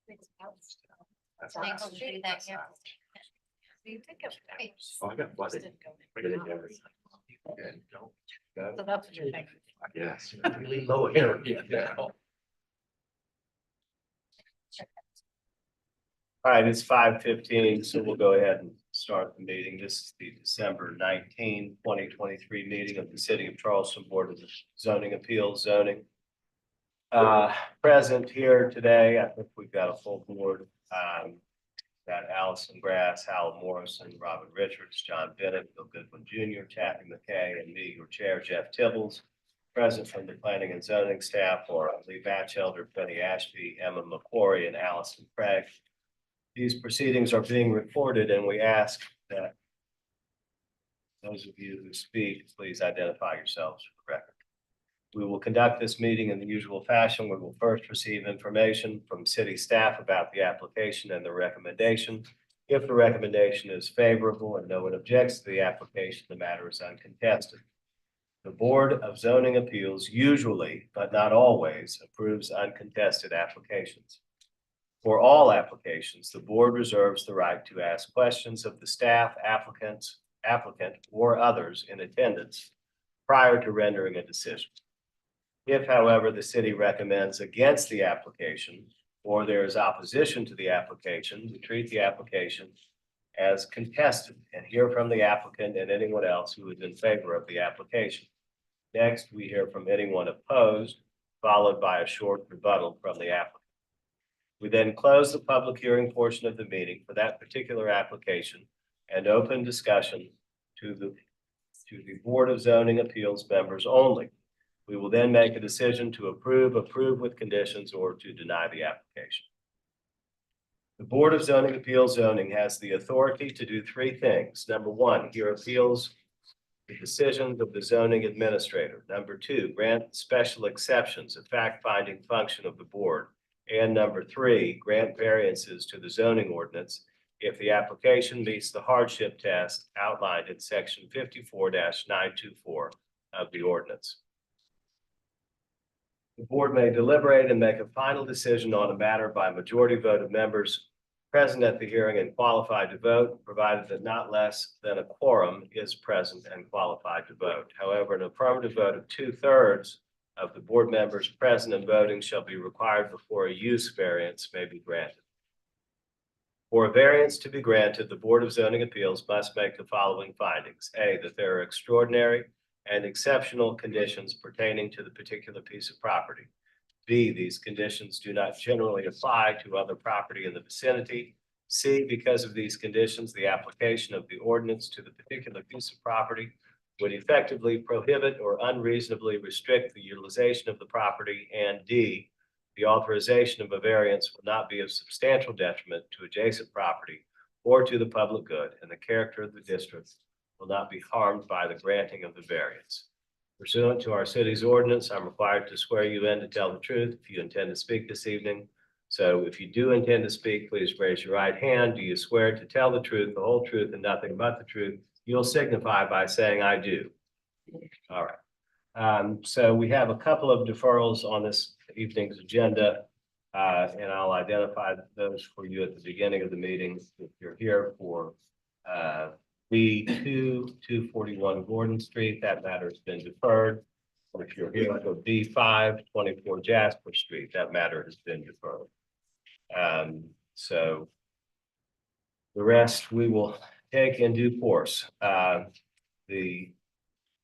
Thanks for doing that, yeah. You think of that. Oh, I got flooded. I got it. So that's what you're thinking. Yes. Really low energy now. All right, it's 5:15, so we'll go ahead and start the meeting. This is the December 19, 2023 meeting of the City of Charleston Board of Zoning Appeals zoning. Present here today, I think we've got a full board. Got Allison Grass, Hal Morrison, Robin Richards, John Bennett, Bill Goodwin Jr., Chappie McKay, and me, your chair, Jeff Tibbles. Present from the planning and zoning staff are Lee Batchelder, Penny Ashby, Emma McQuarrie, and Allison Craig. These proceedings are being recorded, and we ask that those of you who speak, please identify yourselves for the record. We will conduct this meeting in the usual fashion. We will first receive information from city staff about the application and the recommendation. If the recommendation is favorable and no one objects to the application, the matter is uncontested. The Board of Zoning Appeals usually, but not always, approves uncontested applications. For all applications, the board reserves the right to ask questions of the staff, applicant, or others in attendance prior to rendering a decision. If, however, the city recommends against the application or there is opposition to the application, we treat the application as contested and hear from the applicant and anyone else who is in favor of the application. Next, we hear from anyone opposed, followed by a short rebuttal from the applicant. We then close the public hearing portion of the meeting for that particular application and open discussion to the Board of Zoning Appeals members only. We will then make a decision to approve with conditions, or to deny the application. The Board of Zoning Appeals zoning has the authority to do three things. Number one, hear appeals the decisions of the zoning administrator. Number two, grant special exceptions, a fact-finding function of the board. And number three, grant variances to the zoning ordinance if the application meets the hardship test outlined in section 54-924 of the ordinance. The board may deliberate and make a final decision on a matter by majority vote of members present at the hearing and qualified to vote, provided that not less than a quorum is present and qualified to vote. However, an affirmative vote of 2/3 of the board members present and voting shall be required before a use variance may be granted. For a variance to be granted, the Board of Zoning Appeals must make the following findings. A, that there are extraordinary and exceptional conditions pertaining to the particular piece of property. B, these conditions do not generally apply to other property in the vicinity. C, because of these conditions, the application of the ordinance to the particular piece of property would effectively prohibit or unreasonably restrict the utilization of the property. And D, the authorization of a variance will not be of substantial detriment to adjacent property or to the public good, and the character of the district will not be harmed by the granting of the variance. Pursuant to our city's ordinance, I'm required to swear you in to tell the truth if you intend to speak this evening. So if you do intend to speak, please raise your right hand. Do you swear to tell the truth, the whole truth, and nothing but the truth? You'll signify by saying, I do. All right. So we have a couple of deferrals on this evening's agenda, and I'll identify those for you at the beginning of the meeting. If you're here for B2, 241 Gordon Street, that matter has been deferred. Or if you're here for B5, 24 Jasper Street, that matter has been deferred. So the rest we will take in due course. The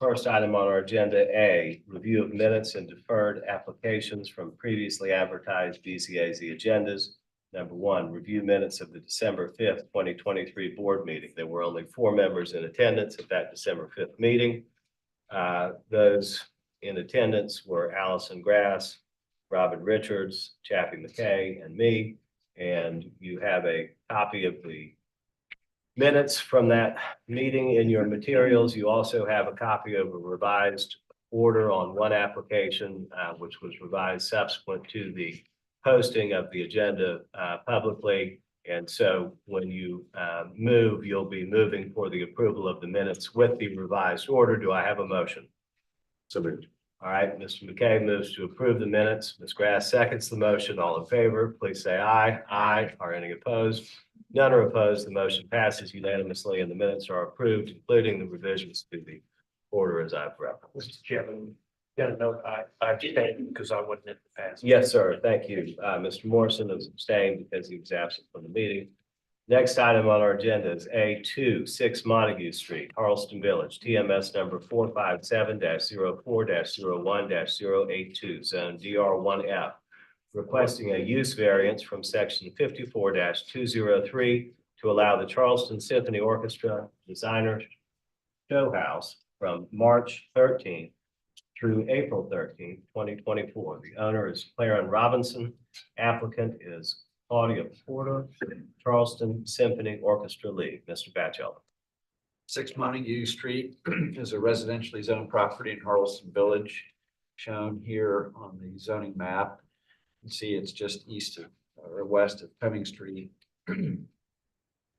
first item on our agenda, A, review of minutes and deferred applications from previously advertised BZA-Z agendas. Number one, review minutes of the December 5th, 2023 board meeting. There were only 4 members in attendance at that December 5th meeting. Those in attendance were Allison Grass, Robin Richards, Chappie McKay, and me. And you have a copy of the minutes from that meeting in your materials. You also have a copy of a revised order on one application, which was revised subsequent to the posting of the agenda publicly. And so when you move, you'll be moving for the approval of the minutes with the revised order. Do I have a motion? So moved. All right, Mr. McKay moves to approve the minutes. Ms. Grass seconds the motion. All in favor, please say aye. Aye. Are any opposed? None are opposed. The motion passes unanimously and the minutes are approved, including the revisions to the order as I've referenced. Mr. Chairman, got a note, I abstained because I wasn't at the past. Yes, sir. Thank you. Mr. Morrison has abstained because he was absent from the meeting. Next item on our agenda is A2, 6 Montague Street, Charleston Village, TMS number 457-04-01-082, zone DR1F, requesting a use variance from section 54-203 to allow the Charleston Symphony Orchestra Designer Show House from March 13th through April 13th, 2024. The owner is Clarence Robinson. Applicant is Claudia Porter, Charleston Symphony Orchestra League. Mr. Batchelder. 6 Montague Street is a residentially zoned property in Charleston Village, shown here on the zoning map. You can see it's just east of or west of Cumming Street.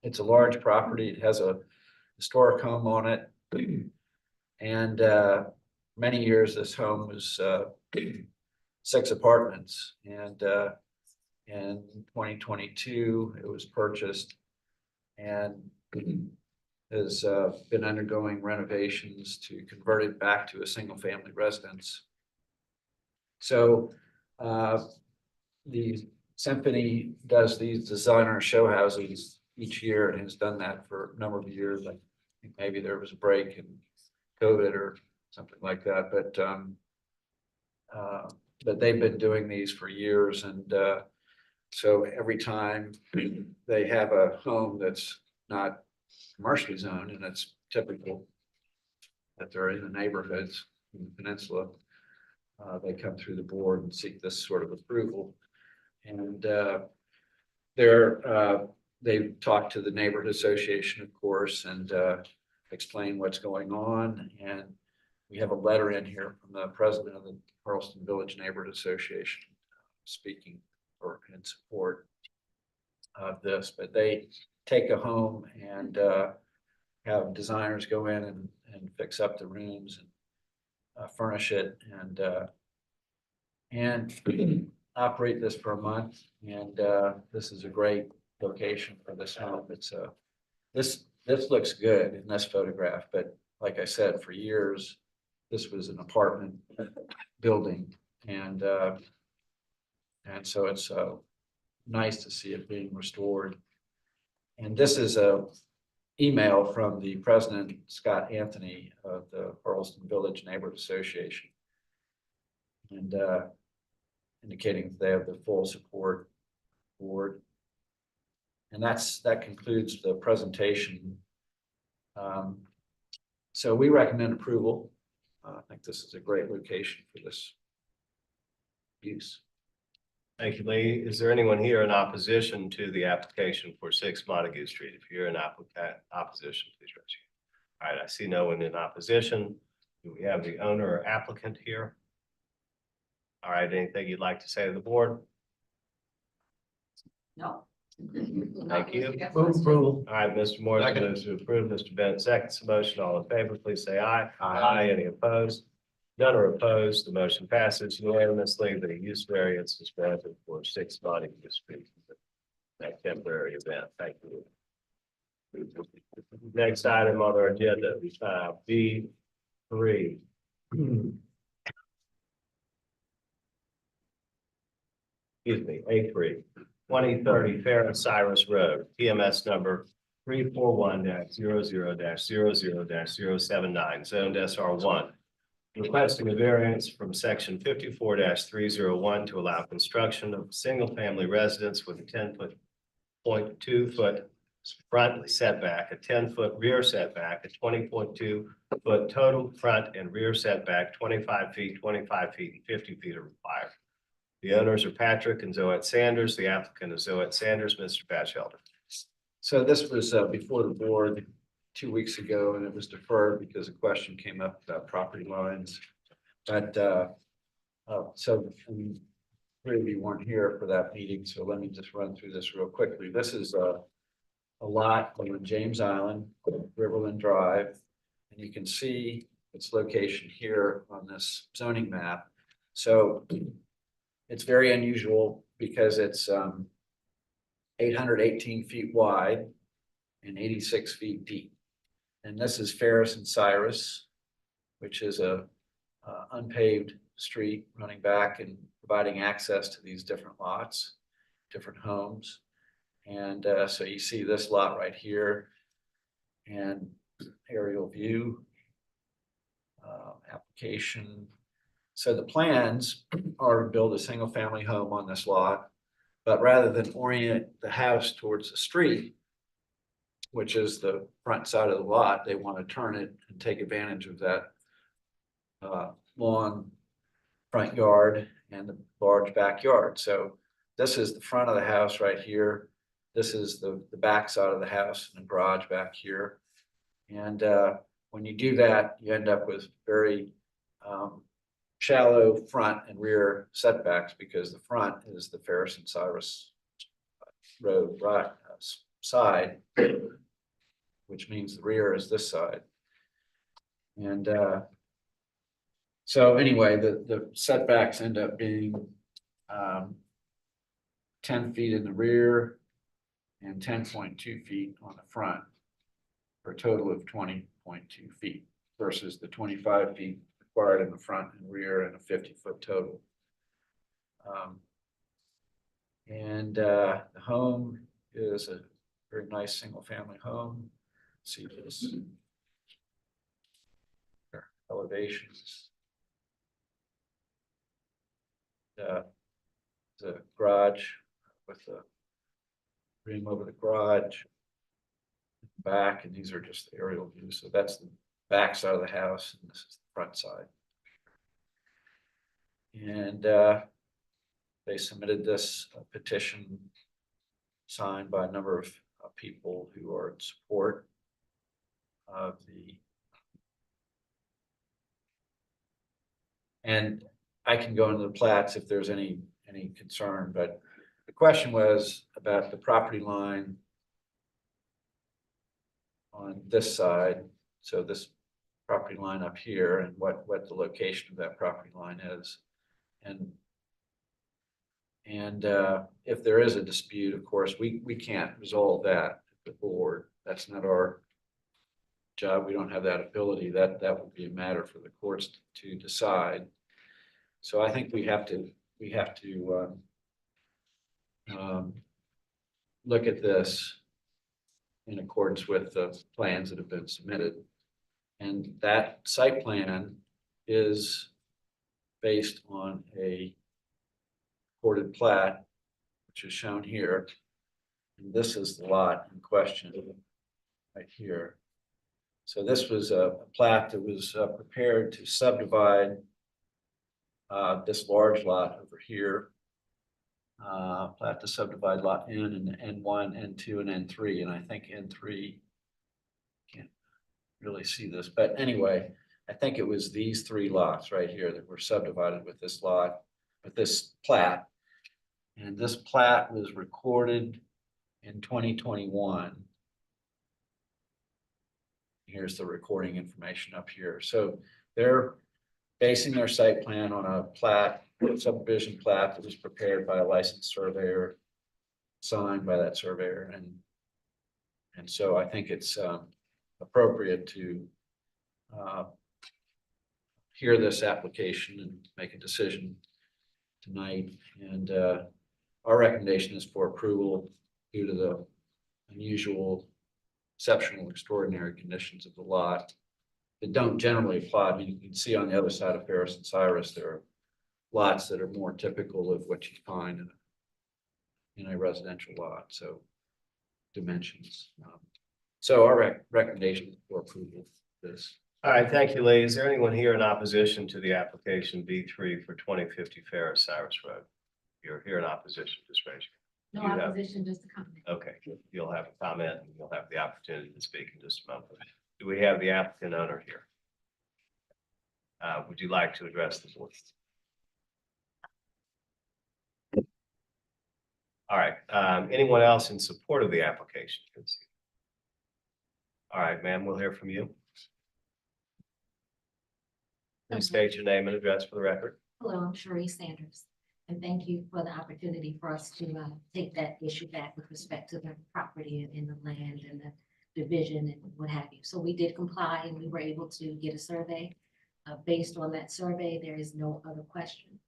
It's a large property. It has a historic home on it. And many years this home was 6 apartments, and in 2022 it was purchased and has been undergoing renovations to convert it back to a single family residence. So the Symphony does these designer show houses each year and has done that for a number of years. I think maybe there was a break in COVID or something like that, but they've been doing these for years, and so every time they have a home that's not commercially zoned, and it's typical that they're in the neighborhoods in the peninsula, they come through the board and seek this sort of approval. And they've talked to the neighborhood association, of course, and explain what's going on. And we have a letter in here from the president of the Charleston Village Neighborhood Association speaking in support of this. But they take a home and have designers go in and fix up the rooms and furnish it and operate this for a month. And this is a great location for this home. It's this looks good in this photograph, but like I said, for years this was an apartment building, and so it's nice to see it being restored. And this is a email from the president, Scott Anthony, of the Charleston Village Neighborhood Association, and indicating that they have the full support board. And that concludes the presentation. So we recommend approval. I think this is a great location for this use. Thank you, Lee. Is there anyone here in opposition to the application for 6 Montague Street? If you're in opposition, please raise your hand. All right, I see no one in opposition. Do we have the owner or applicant here? All right, anything you'd like to say to the board? No. Thank you. Move approval. All right, Mr. Morrison Second. moves to approve. Mr. Bennett seconds the motion. All in favor, please say aye. Aye. Any opposed? None are opposed. The motion passes unanimously. The use variance is granted for 6 Montague Street. That temporary event. Thank you. Next item on our agenda, B3. Excuse me, A3. 2030 Fair and Cyrus Road, TMS number 341-00-00-079, zoned SR1. Requesting a variance from section 54-301 to allow construction of single-family residence with a 10.2 front setback, a 10-foot rear setback, a 20.2 foot total front and rear setback, 25 feet, 25 feet, and 50 feet are required. The owners are Patrick and Zoette Sanders. The applicant is Zoette Sanders. Mr. Batchelder. So this was before the board 2 weeks ago, and it was deferred because a question came up about property lines. But so we weren't here for that meeting, so let me just run through this real quickly. This is a lot on James Island, Riverland Drive, and you can see its location here on this zoning map. So it's very unusual because it's 818 feet wide and 86 feet deep. And this is Ferris and Cyrus, which is a unpaved street running back and providing access to these different lots, different homes. And so you see this lot right here and aerial view, application. So the plans are to build a single family home on this lot, but rather than orient the house towards the street, which is the front side of the lot, they want to turn it and take advantage of that long front yard and the large backyard. So this is the front of the house right here. This is the back side of the house and the garage back here. And when you do that, you end up with very shallow front and rear setbacks because the front is the Ferris and Cyrus Road right side, which means the rear is this side. And so anyway, the setbacks end up being 10 feet in the rear and 10.2 feet on the front, for a total of 20.2 feet versus the 25 feet required in the front and rear and a 50-foot total. The home is a very nice single family home. See this elevations. The garage with the room over the garage back, and these are just the aerial views. So that's the back side of the house, and this is the front side. And they submitted this petition signed by a number of people who are in support of the. And I can go into the plats if there's any concern, but the question was about the property line on this side. So this property line up here and what the location of that property line is. And if there is a dispute, of course, we can't resolve that at the board. That's not our job. We don't have that ability. That would be a matter for the courts to decide. So I think we have to look at this in accordance with the plans that have been submitted. And that site plan is based on a recorded plat, which is shown here. And this is the lot in question right here. So this was a plat that was prepared to subdivide this large lot over here. Plat to subdivide lot N and N1, N2, and N3. And I think N3, can't really see this, but anyway, I think it was these three lots right here that were subdivided with this lot, with this plat. And this plat was recorded in 2021. Here's the recording information up here. So they're basing their site plan on a plat, subdivision plat that was prepared by a licensed surveyor, signed by that surveyor. And so I think it's appropriate to hear this application and make a decision tonight. And our recommendation is for approval due to the unusual, exceptional, extraordinary conditions of the lot that don't generally apply. I mean, you can see on the other side of Ferris and Cyrus, there are lots that are more typical of what you find in a residential lot. So dimensions. So our recommendation for approval of this. All right, thank you, Lee. Is there anyone here in opposition to the application B3 for 2050 Ferris Cyrus Road? You're here in opposition, just raise your No You have- opposition, just a comment. Okay, you'll have a comment and you'll have the opportunity to speak in just a moment. Do we have the applicant owner here? Would you like to address the board? All right, anyone else in support of the application? All right, ma'am, we'll hear from you. Please state your name and address for the record. Hello, I'm Sheree Sanders, and thank you for the opportunity for us to take that issue back with respect to the property and the land and the division and what have you. So we did comply and we were able to get a survey. Based on that survey, there is no other question.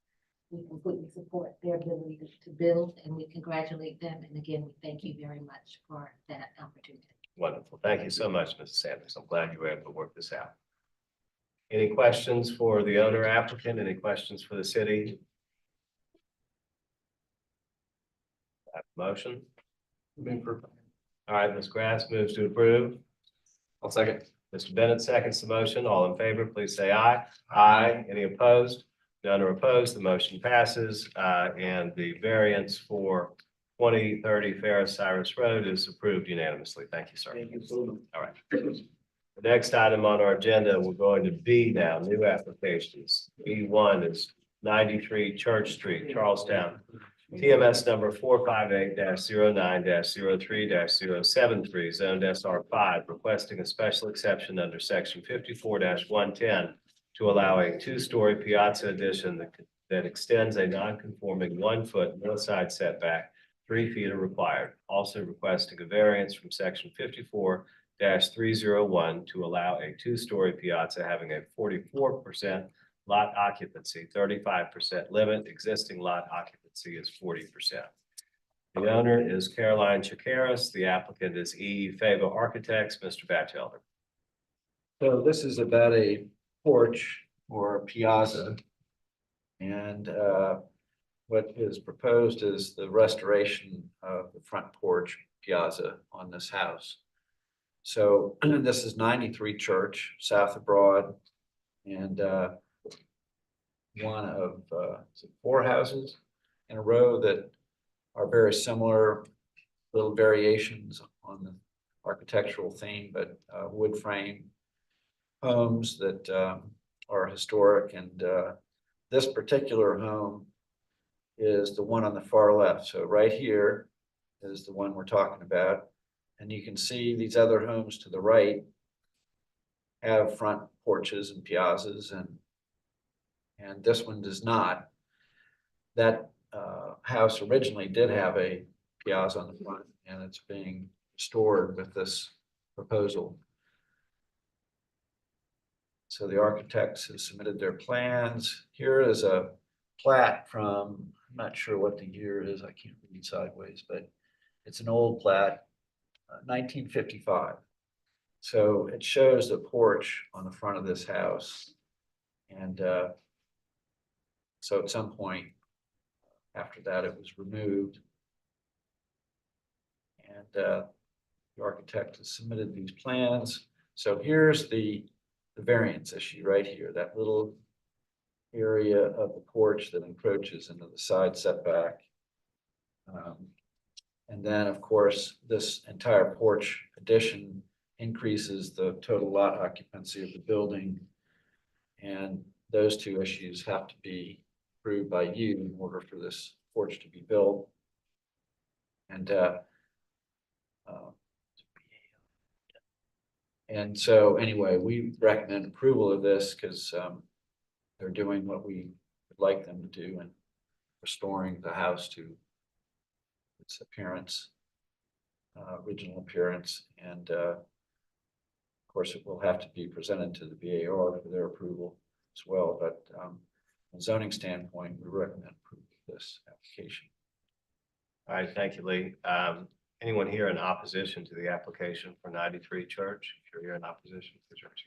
We completely support their ability to build, and we congratulate them. And again, we thank you very much for that opportunity. Wonderful. Thank you so much, Mrs. Sanders. I'm glad you were able to work this out. Any questions for the owner applicant? Any questions for the city? Have a motion? All right, Ms. Grass moves to approve. I'll second. Mr. Bennett seconds the motion. All in favor, please say aye. Aye. Any opposed? None are opposed. The motion passes, and the variance for 2030 Ferris Cyrus Road is approved unanimously. Thank you, sir. All right. The next item on our agenda, we're going to B now, new applications. B1 is 93 Church Street, Charlestown. TMS number 458-09-03-073, zoned SR5, requesting a special exception under section 54-110 to allow a two-story piazza addition that extends a non-conforming 1-foot north side setback. 3 feet are required. Also requesting a variance from section 54-301 to allow a two-story piazza having a 44% lot occupancy, 35% limit. Existing lot occupancy is 40%. The owner is Caroline Chikaris. The applicant is E. Fava Architects, Mr. Batchelder. So this is about a porch or a piazza. And what is proposed is the restoration of the front porch piazza on this house. So this is 93 Church, south of Broad, and one of 4 houses in a row that are very similar, little variations on the architectural theme, but wood frame homes that are historic. And this particular home is the one on the far left. So right here is the one we're talking about. And you can see these other homes to the right have front porches and piazzas, and this one does not. That house originally did have a piazza on the front, and it's being restored with this proposal. So the architects have submitted their plans. Here is a plat from, I'm not sure what the year is, I can't read sideways, but it's an old plat, 1955. So it shows the porch on the front of this house. And so at some point after that, it was removed. And the architect has submitted these plans. So here's the variance issue right here, that little area of the porch that encroaches into the side setback. And then, of course, this entire porch addition increases the total lot occupancy of the building. And those two issues have to be approved by you in order for this porch to be built. And so anyway, we recommend approval of this because they're doing what we would like them to do and restoring the house to its appearance, original appearance. And of course, it will have to be presented to the BAR for their approval as well. But from a zoning standpoint, we recommend approval of this application. All right, thank you, Lee. Anyone here in opposition to the application for 93 Church? If you're here in opposition to the church.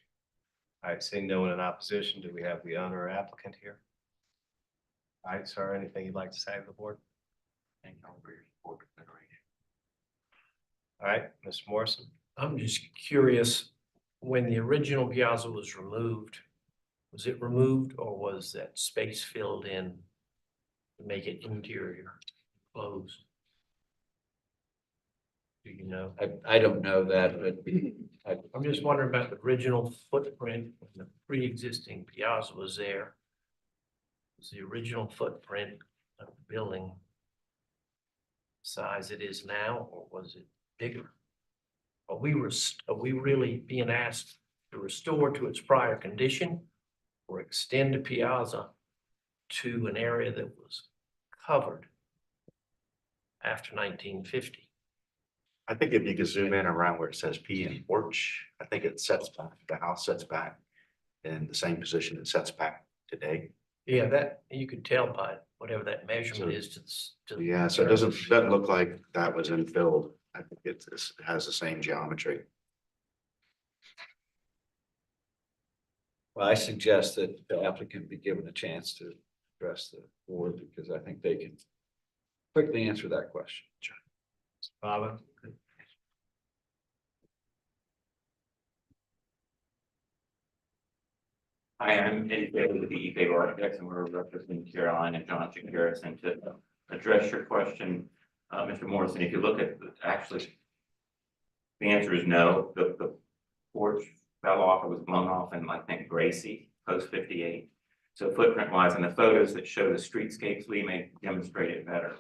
All right, seeing no one in opposition, do we have the owner or applicant here? All right, sir, anything you'd like to say to the board? Thank you for your support. All right, Mr. Morrison. I'm just curious, when the original piazza was it removed or was that space filled in to make it interior closed? Do you know? I don't know that, but I'm just wondering about the original footprint when the pre-existing piazza was there. Was the original footprint of the building size it is now, or was it bigger? Are we really being asked to restore to its prior condition? or extend the piazza to an area that was covered after 1950. I think if you could zoom in around where it says P and porch, I think it sets back, the house sets back in the same position it sets back today. Yeah, that, you could tell by whatever that measurement is to the. Yeah, so it doesn't look like that was infilled. I think it has the same geometry. Well, I suggest that the applicant be given a chance to address the board because I think they can quickly answer that question. Baba? Hi, I'm Eddie Bailey with the E-Favor Architects, and we're representing Caroline and John Harrison to address your question. Mr. Morrison, if you look at, actually, the answer is no. The porch fell off, it was blown off in, I think, Gracie, post 58. So footprint wise, in the photos that show the streetscapes, we may demonstrate it better.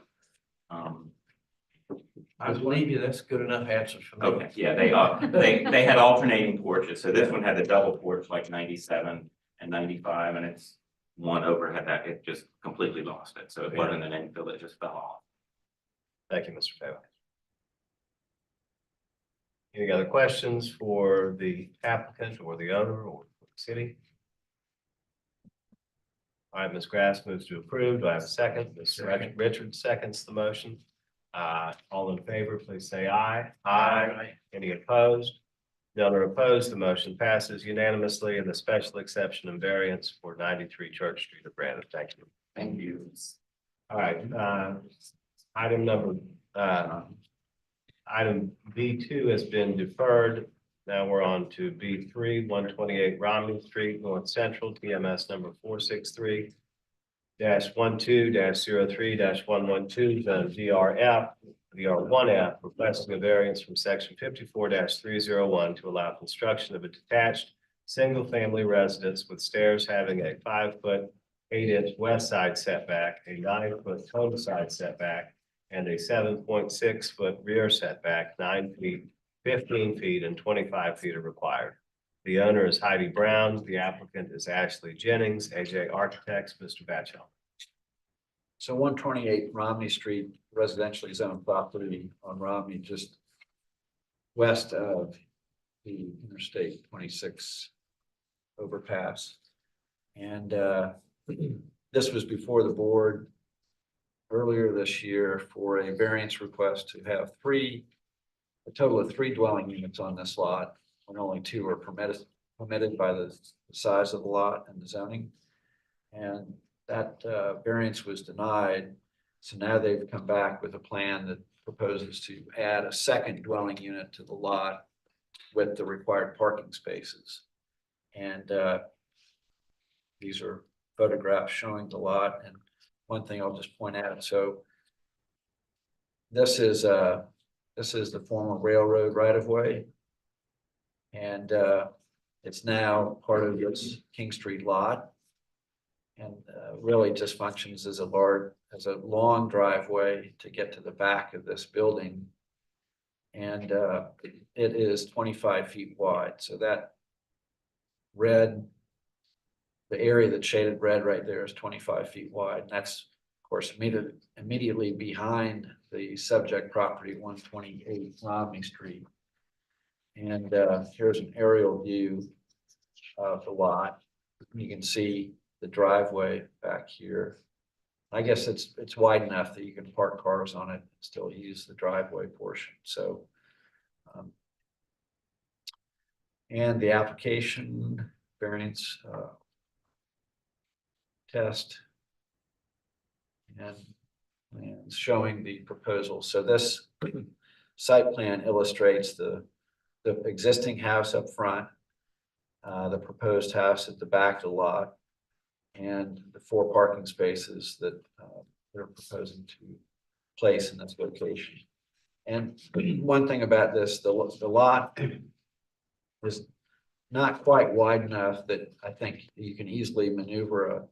I believe you, that's a good enough answer for me. Okay, yeah, they had alternating porches. So this one had the double porch like 97 and 95, and it's one overhead that it just completely lost it. So it wasn't an infill, it just fell off. Thank you, Mr. Taylor. Any other questions for the applicant or the owner or the city? All right, Ms. Grass moves to approve. Do I have a second? Mr. Richards seconds the motion. All in favor, please say aye. Aye. Any opposed? None are opposed. The motion passes unanimously, and the special exception and variance for 93 Church Street are granted. Thank you. Thank you. All right, item number, item B2 has been deferred. Now we're on to B3, 128 Romney Street, North Central, TMS number 463-12-03-112, zone DR1F, requesting a variance from section 54-301 to allow construction of a detached single-family residence with stairs having a 5-foot 8-inch west side setback, a 9-foot total side setback, and a 7.6-foot rear setback. 9 feet, 15 feet, and 25 feet are required. The owner is Heidi Brown. The applicant is Ashley Jennings, AJ Architects. Mr. Batchel. So 128 Romney Street, residentially zoned property on Romney, just west of the Interstate 26 overpass. And this was before the board earlier this year for a variance request to have a total of 3 dwelling units on this lot, when only 2 are permitted by the size of the lot and the zoning. And that variance was denied. So now they've come back with a plan that proposes to add a second dwelling unit to the lot with the required parking spaces. And these are photographs showing the lot. And one thing I'll just point out, so this is the former railroad right of way. And it's now part of this King Street lot. And really just functions as a long driveway to get to the back of this building. And it is 25 feet wide. So that red, the area that's shaded red right there is 25 feet wide. And that's, of course, immediately behind the subject property, 128 Romney Street. And here's an aerial view of the lot. You can see the driveway back here. I guess it's wide enough that you can park cars on it and still use the driveway portion. So, and the application variance test and showing the proposal. So this site plan illustrates the existing house up front, the proposed house at the back of the lot, and the 4 parking spaces that they're proposing to place in this location. And one thing about this, the lot is not quite wide enough that I think you can easily maneuver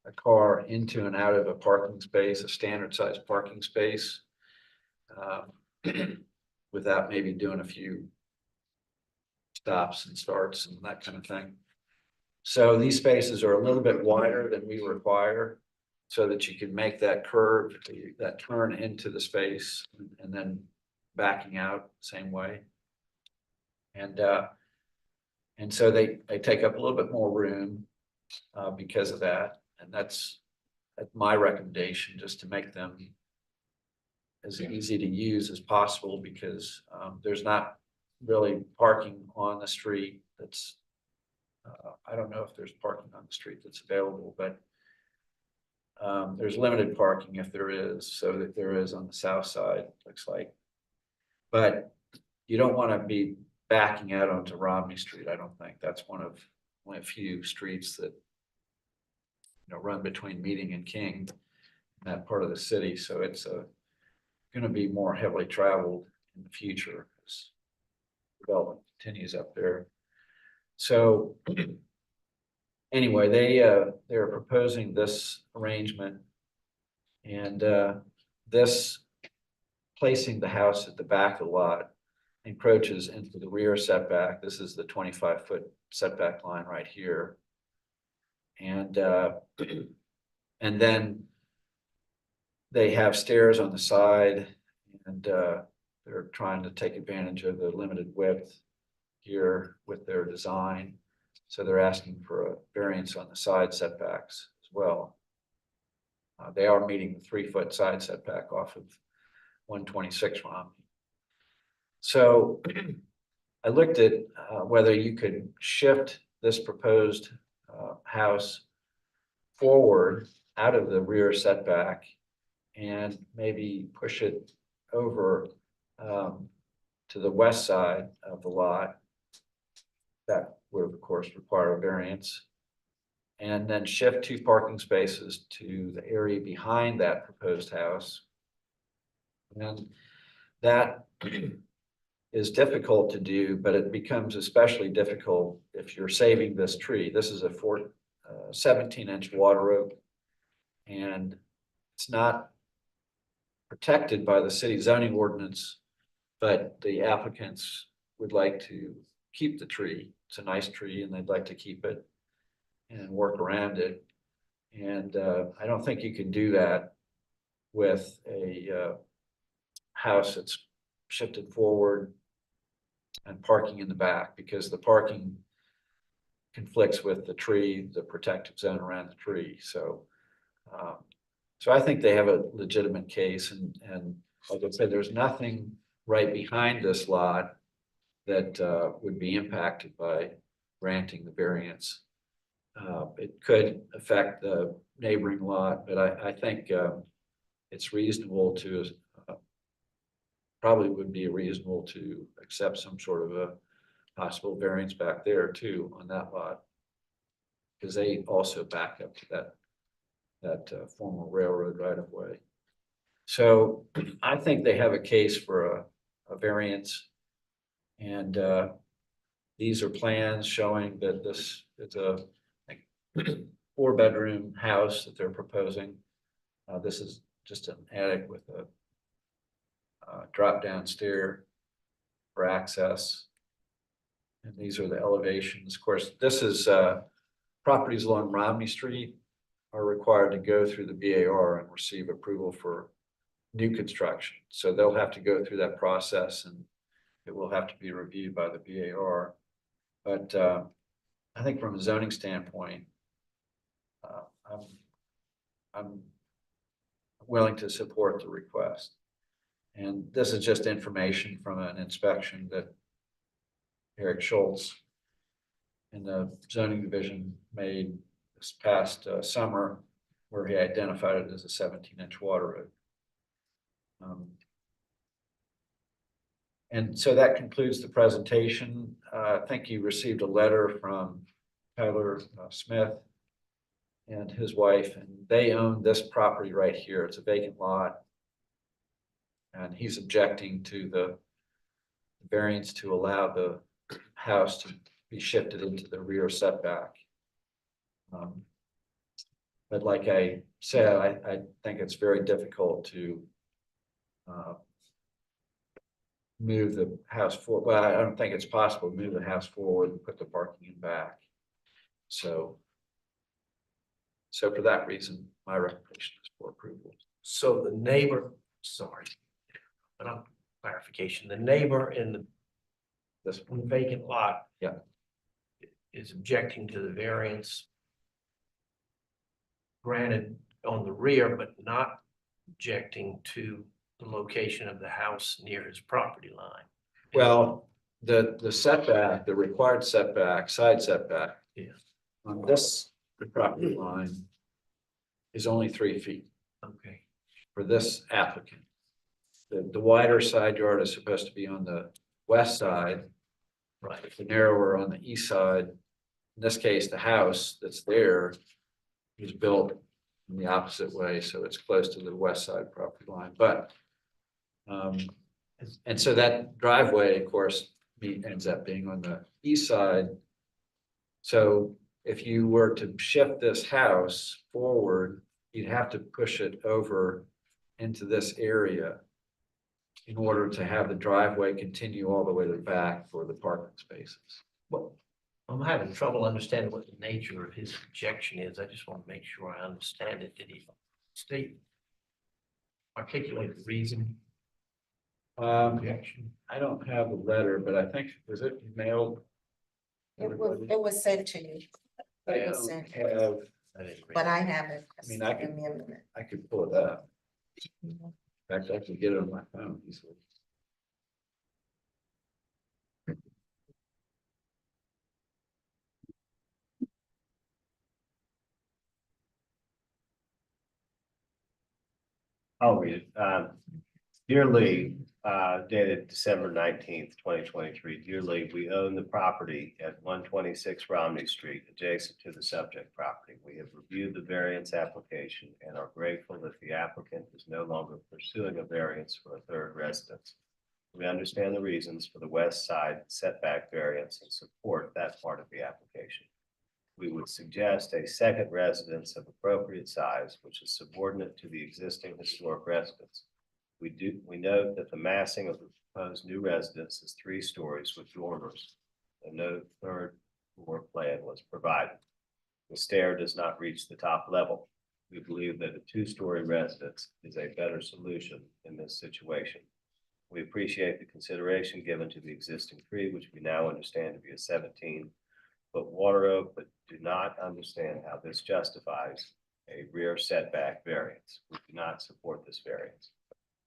a car into and out of a parking space, a standard size parking space, without maybe doing a few stops and starts and that kind of thing. So these spaces are a little bit wider than we require so that you can make that curve, that turn into the space and then backing out same way. And so they take up a little bit more room because of that. And that's my recommendation, just to make them as easy to use as possible, because there's not really parking on the street that's, I don't know if there's parking on the street that's available, but there's limited parking if there is, so that there is on the south side, looks like. But you don't want to be backing out onto Romney Street, I don't think. That's only a few streets that, you know, run between Meeting and King, in that part of the city, so it's going to be more heavily traveled in the future as development continues up there. So anyway, they're proposing this arrangement, and this placing the house at the back of the lot encroaches into the rear setback. This is the 25-foot setback line right here. And then they have stairs on the side, and they're trying to take advantage of the limited width here with their design. So they're asking for a variance on the side setbacks as well. They are meeting the 3-foot side setback off of 126 Romney. So I looked at whether you could shift this proposed house forward out of the rear setback and maybe push it over to the west side of the lot. That would, of course, require a variance. And then shift 2 parking spaces to the area behind that proposed house. And that is difficult to do, but it becomes especially difficult if you're saving this tree. This is a 17-inch water oak, and it's not protected by the city zoning ordinance, but the applicants would like to keep the tree. It's a nice tree and they'd like to keep it and work around it. And I don't think you can do that with a house that's shifted forward and parking in the back, because the parking conflicts with the tree, the protective zone around the tree. So I think they have a legitimate case, and like I said, there's nothing right behind this lot that would be impacted by granting the variance. It could affect the neighboring lot, but I think it's reasonable to, probably would be reasonable to accept some sort of a possible variance back there too on that lot, because they also back up to that former railroad right of way. So I think they have a case for a variance. And these are plans showing that this is a 4-bedroom house that they're proposing. This is just an attic with a drop-down stair for access. And these are the elevations. Of course, this is properties along Romney Street are required to go through the BAR and receive approval for new construction. So they'll have to go through that process, and it will have to be reviewed by the BAR. But I think from a zoning standpoint, I'm willing to support the request. And this is just information from an inspection that Eric Schultz in the zoning division made this past summer, where he identified it as a 17-inch water oak. And so that concludes the presentation. I think you received a letter from Tyler Smith and his wife, and they own this property right here. It's a vacant lot. And he's objecting to the variance to allow the house to be shifted into the rear setback. But like I said, I think it's very difficult to move the house forward. Well, I don't think it's possible to move the house forward and put the parking in back. So for that reason, my recommendation is for approval. So the neighbor, sorry, but on clarification, the neighbor in the This vacant lot. Yeah. Is objecting to the variance. Granted on the rear, but not objecting to the location of the house near his property line. Well, the setback, the required setback, side setback. Yeah. On this property line is only 3 feet Okay, for this applicant. The wider side yard is supposed to be on the west side, right. the narrower on the east side. In this case, the house that's there was built in the opposite way, so it's close to the west side property line, but and so that driveway, of course, ends up being on the east side. So if you were to shift this house forward, you'd have to push it over into this area in order to have the driveway continue all the way to the back for the parking spaces. Well, I'm having trouble understanding what the nature of his objection is. I just want to make sure I understand it. Did he articulate the reason? Objection? I don't have the letter, but I think, was it mailed? It was sent to you. I It was don't sent, have, I didn't read but it. I have it. I mean, I could- In the amendment. I could pull it up. In fact, I could get it on my phone easily. I'll read it. Dear Lee, dated December 19th, 2023. Dear Lee, we own the property at 126 Romney Street, adjacent to the subject property. We have reviewed the variance application and are grateful that the applicant is no longer pursuing a variance for a third residence. We understand the reasons for the west side setback variance and support that part of the application. We would suggest a second residence of appropriate size, which is subordinate to the existing historic residence. We note that the massing of the proposed new residence is 3 stories with dormers, and no third floor plan was provided. The stair does not reach the top level. We believe that a 2-story residence is a better solution in this situation. We appreciate the consideration given to the existing tree, which we now understand to be a 17-foot water oak, but do not understand how this justifies a rear setback variance. We do not support this variance.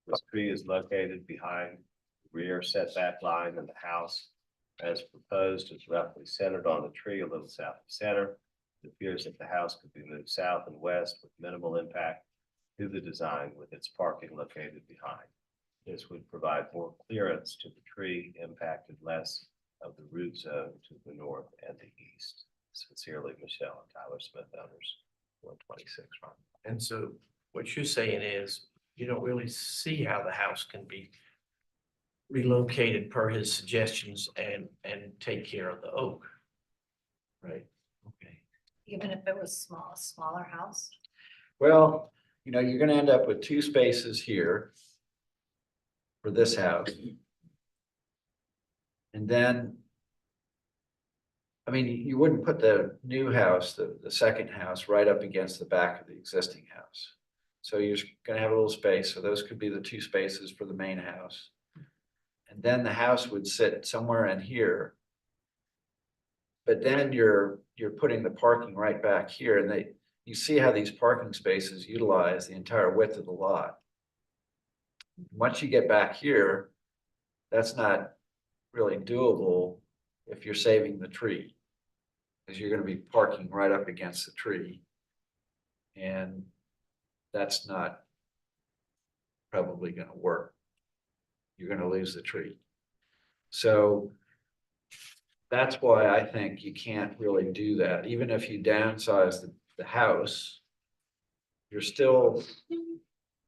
This tree is located behind the rear setback line in the house. As proposed, is roughly centered on the tree a little south of center. It appears that the house could be moved south and west with minimal impact to the design with its parking located behind. This would provide more clearance to the tree, impacted less of the root zone to the north and the east. Sincerely, Michelle and Tyler Smith, owners, 126 Ron. And so what you're saying is you don't really see how the house can be relocated per his suggestions and take care of the oak. Right, okay. Even if it was a smaller house. Well, you're gonna end up with 2 spaces here for this house. And then, I mean, you wouldn't put the new house, the second house, right up against the back of the existing house. So you're gonna have a little space, so those could be the 2 spaces for the main house. And then the house would sit somewhere in here. But then you're putting the parking right back here, and you see how these parking spaces utilize the entire width of the lot. Once you get back here, that's not really doable if you're saving the tree. Because you're gonna be parking right up against the tree. And that's not probably gonna work. You're gonna lose the tree. So that's why I think you can't really do that. Even if you downsize the house, you're still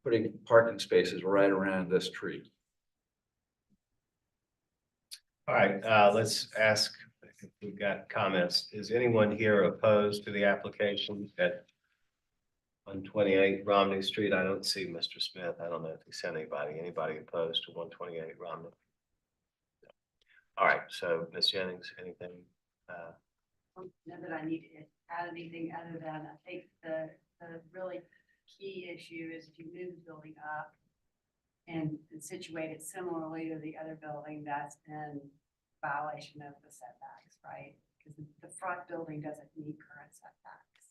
putting parking spaces right around this tree. All right, let's ask if we've got comments. Is anyone here opposed to the application at 128 Romney Street? I don't see Mr. Smith. I don't know if he sent anybody. Anybody opposed to 128 Romney? All right, so Ms. Jennings, anything? don't know that I need to add anything other than I think the really key issue is if you move the building up and situate it similarly to the other building, that's in violation of the setbacks, right? Because the front building doesn't meet current setbacks.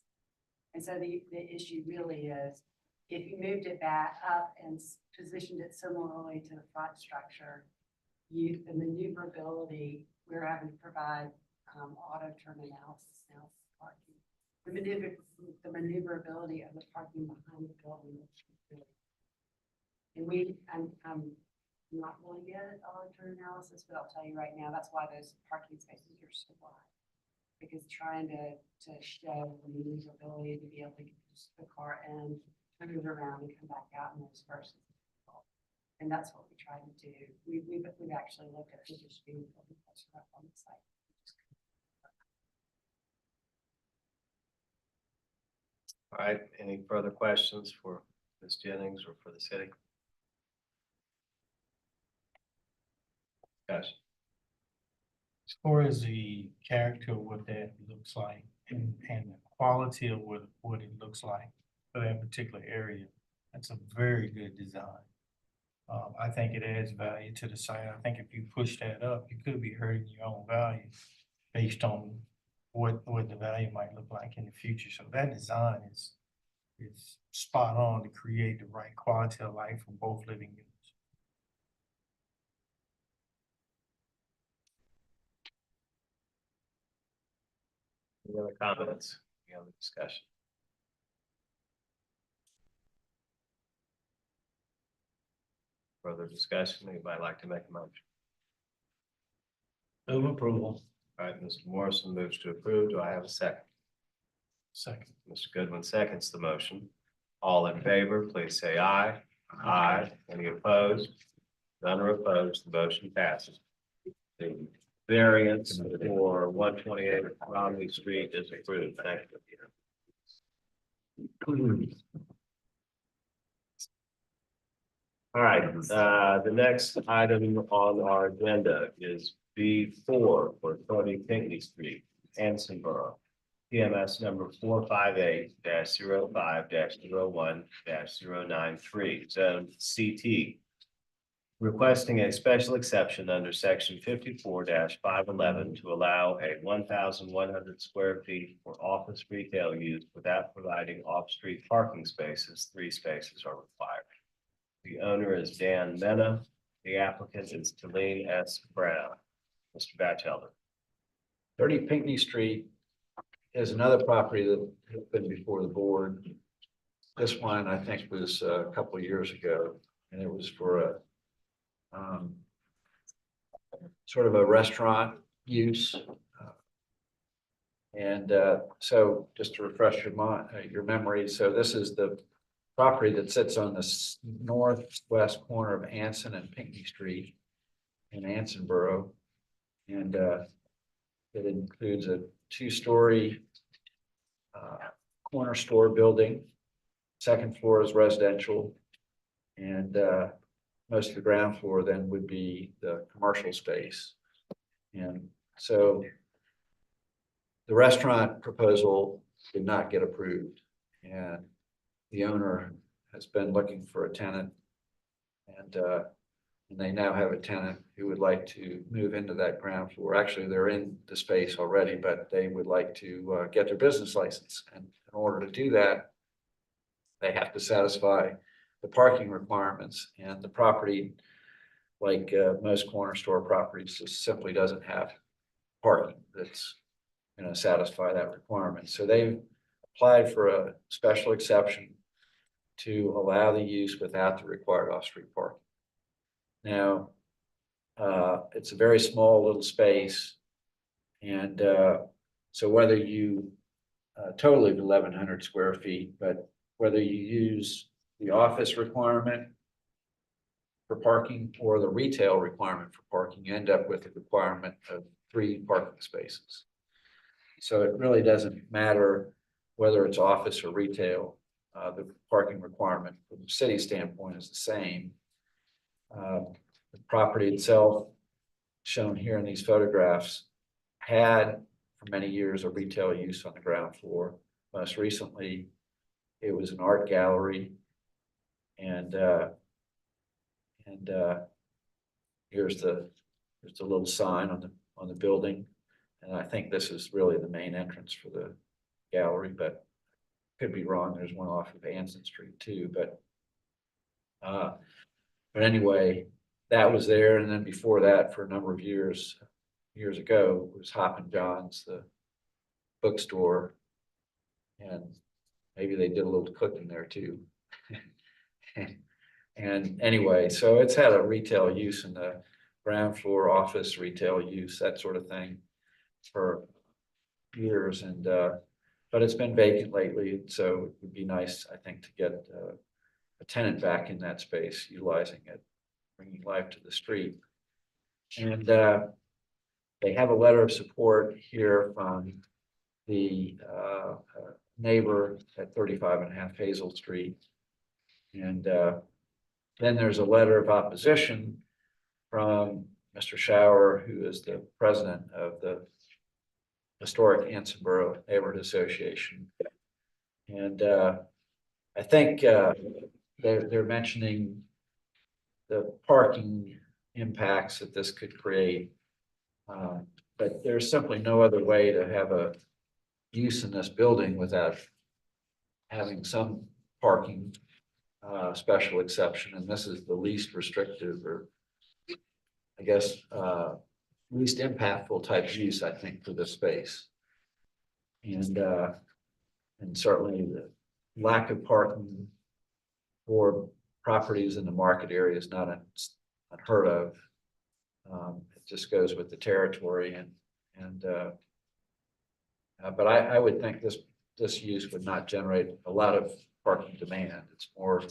And so the issue really is if you moved it back up and positioned it similarly to the front structure, the maneuverability, we're having to provide auto turn analysis now for parking. The maneuverability of the parking behind the building. And I'm not really good at auto turn analysis, but I'll tell you right now, that's why those parking spaces are so wide. Because trying to show the maneuverability to be able to get the car in, turn it around and come back out in those versus. And that's what we try to do. We've actually looked at the distributing building up on the site. All right, any further questions for Ms. Jennings or for the city? Yes. As far as the character of what that looks like and the quality of what it looks like for that particular area, that's a very good design. I think it adds value to the site. I think if you push that up, you could be hurting your own value based on what the value might look like in the future. So that design is spot on to create the right quality of life for both living units. Any other comments? Any other discussion? Further discussion? Anybody like to make a motion? Move approval. All right, Mr. Morrison moves to approve. Do I have a second? Second. Mr. Goodwin seconds the motion. All in favor, please say aye. Aye. Any opposed? None are opposed. The motion passes. The variance for 128 Romney Street is approved. Thank you. All right, the next item on our agenda is B4 for 30 Pinckney Street, Ansonboro. PMS number 458-05-01-093, zone CT. Requesting a special exception under section 54-511 to allow a 1,100 square feet for office retail use without providing off-street parking spaces. 3 spaces are required. The owner is Dan Mena. The applicant is Talene S. Brown. Mr. Batchelder. 30 Pinckney Street is another property that has been before the board. This one, I think, was a couple of years ago, and it was for a sort of a restaurant use. So just to refresh your memory, so this is the property that sits on the northwest corner of Anson and Pinckney Street in Ansonboro. And it includes a 2-story corner store building. Second floor is residential, and most of the ground floor then would be the commercial space. And so the restaurant proposal did not get approved, and the owner has been looking for a tenant, and they now have a tenant who would like to move into that ground floor. Actually, they're in the space already, but they would like to get their business license. And in order to do that, they have to satisfy the parking requirements, and the property, like most corner store properties, just simply doesn't have parking that's going to satisfy that requirement. So they've applied for a special exception to allow the use without the required off-street parking. Now, it's a very small little space, and so whether you totally 1,100 square feet, but whether you use the office requirement for parking or the retail requirement for parking, you end up with a requirement of 3 parking spaces. So it really doesn't matter whether it's office or retail. The parking requirement from the city standpoint is the same. The property itself, shown here in these photographs, had, for many years a retail use on the ground floor. Most recently, it was an art gallery. And here's the little sign on the building. And I think this is really the main entrance for the gallery, but could be wrong. There's one off of Anson Street too, but anyway, that was there. And then before that, for a number of years ago, was Hoppin' John's, the bookstore. And maybe they did a little cooking there too. And anyway, so it's had a retail use in the ground floor, office retail use, that sort of thing for years. And but it's been vacant lately, so it would be nice, I think, to get a tenant back in that space, utilizing it, bringing life to the street. And they have a letter of support here from the neighbor at 35.5 Hazel Street. And then there's a letter of opposition from Mr. Shower, who is the president of the Historic Anson Borough Neighborhood Association. And I think they're mentioning the parking impacts that this could create. But there's simply no other way to have a use in this building without having some parking special exception. And this is the least restrictive, or I guess least impactful type use, I think, for this space. And certainly the lack of parking for properties in the market area is not unheard of. It just goes with the territory, but I would think this use would not generate a lot of parking demand. It's more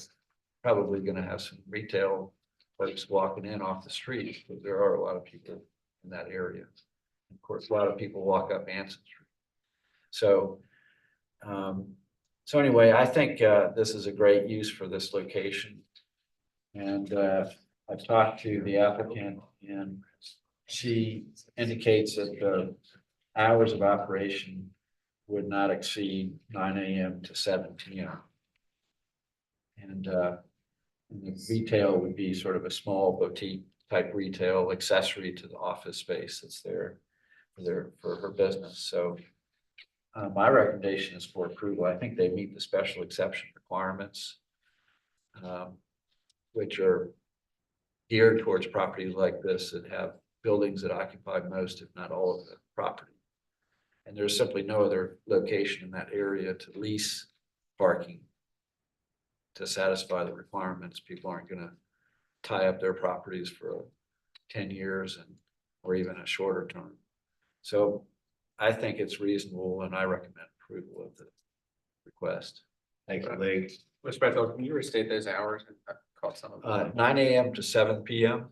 probably going to have some retail folks walking in off the street, because there are a lot of people in that area. Of course, a lot of people walk up Anson Street. So, so anyway, I think this is a great use for this location. And I talked to the applicant, and she indicates that the hours of operation would not exceed 9 a.m. to 7 p.m. And the retail would be sort of a small boutique type retail accessory to the office space that's there for her business. So my recommendation is for approval. I think they meet the special exception requirements, which are geared towards properties like this that have buildings that occupy most, if not all, of the property. And there's simply no other location in that area to lease parking to satisfy the requirements. People aren't going to tie up their properties for 10 years or even a shorter term. So I think it's reasonable, and I recommend approval of the request. Thank you, Lee. Mr. Bethel, can you restate those hours? I caught some of them. 9 a.m. to 7 p.m.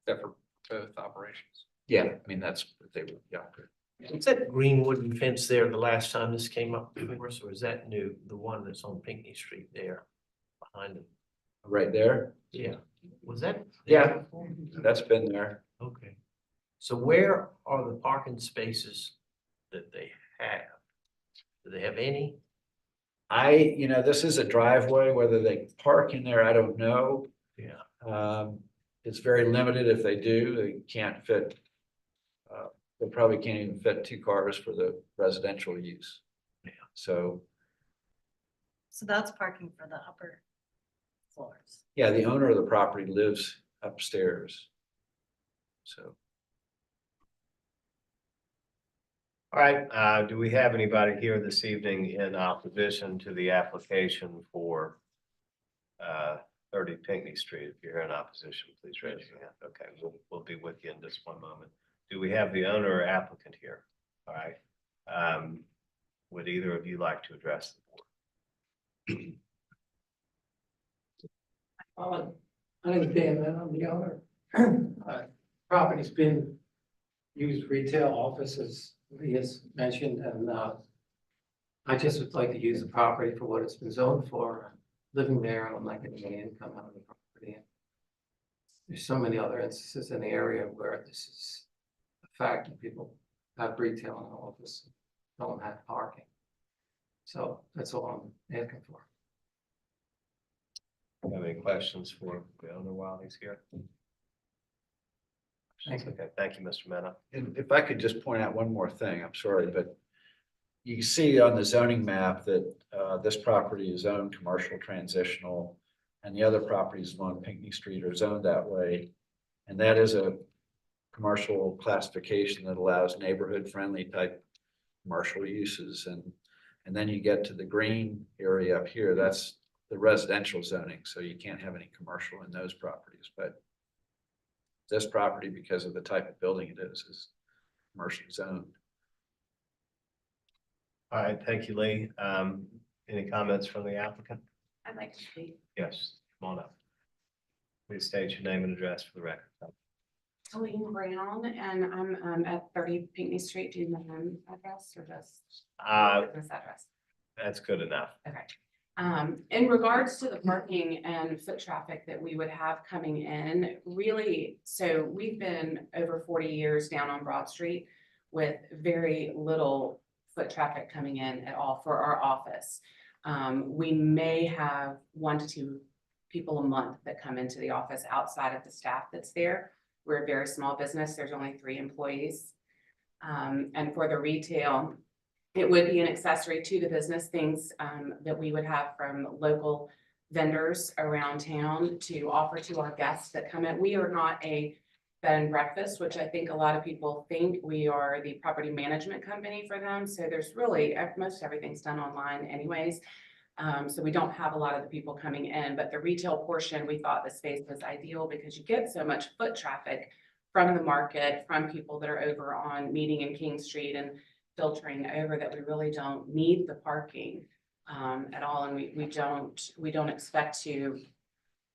Except for both operations. Yeah, I mean, that's what they would, yeah. Was that green wooden fence there the last time this came up before us, or is that new? The one that's on Pinckney Street there behind it? Right there? Yeah. Was that? Yeah, that's been there. Okay. So where are the parking spaces that they have? Do they have any? This is a driveway. Whether they park in there, I don't know. Yeah. It's very limited if they do. They can't fit. They probably can't even fit 2 cars for the residential use. Yeah. So that's parking for the upper floors. yeah, the owner of the property lives upstairs. So. All right, do we have anybody here this evening in opposition to the application for 30 Pinckney Street? If you're in opposition, please raise your hand. Okay, we'll be with you in just one moment. Do we have the owner or applicant here? All right. Would either of you like to address the board? My name is Dan, and I'm the owner. Property's been used retail offices, Lee has mentioned, and I just would like to use the property for what it's been zoned for. Living there, and I'm not getting any income out of the property. There's so many other instances in the area where this is a fact, and people have retail in the office, don't have parking. So that's all I'm asking for. Have any questions for the owner while he's here? Thank you. Okay, thank you, Mr. Mena. And if I could just point out one more thing, I'm sorry, but you can see on the zoning map that this property is zoned commercial transitional, and the other properties along Pinckney Street are zoned that way. And that is a commercial classification that allows neighborhood-friendly type commercial uses. And then you get to the green area up here, that's the residential zoning, so you can't have any commercial in those properties. But this property, because of the type of building it is commercial zoned. All right, thank you, Lee. Any comments from the applicant? I'd like to speak. Yes, come on up. Please state your name and address for the record. Colleen Brown, and I'm at 30 Pinckney Street. Do you know my address or just business address? That's good enough. Okay. In regards to the parking and foot traffic that we would have coming in, really, so we've been over 40 years down on Broad Street with very little foot traffic coming in at all for our office. We may have 1 to 2 people a month that come into the office outside of the staff that's there. We're a very small business. There's only 3 employees. And for the retail, it would be an accessory to the business, things that we would have from local vendors around town to offer to our guests that come in. We are not a bed and breakfast, which I think a lot of people think. We are the property management company for them. So there's really, most everything's done online anyways. So we don't have a lot of the people coming in, but the retail portion, we thought the space was ideal because you get so much foot traffic from the market, from people that are over on Meeting and King Street and filtering over, that we really don't need the parking at all. And we don't expect to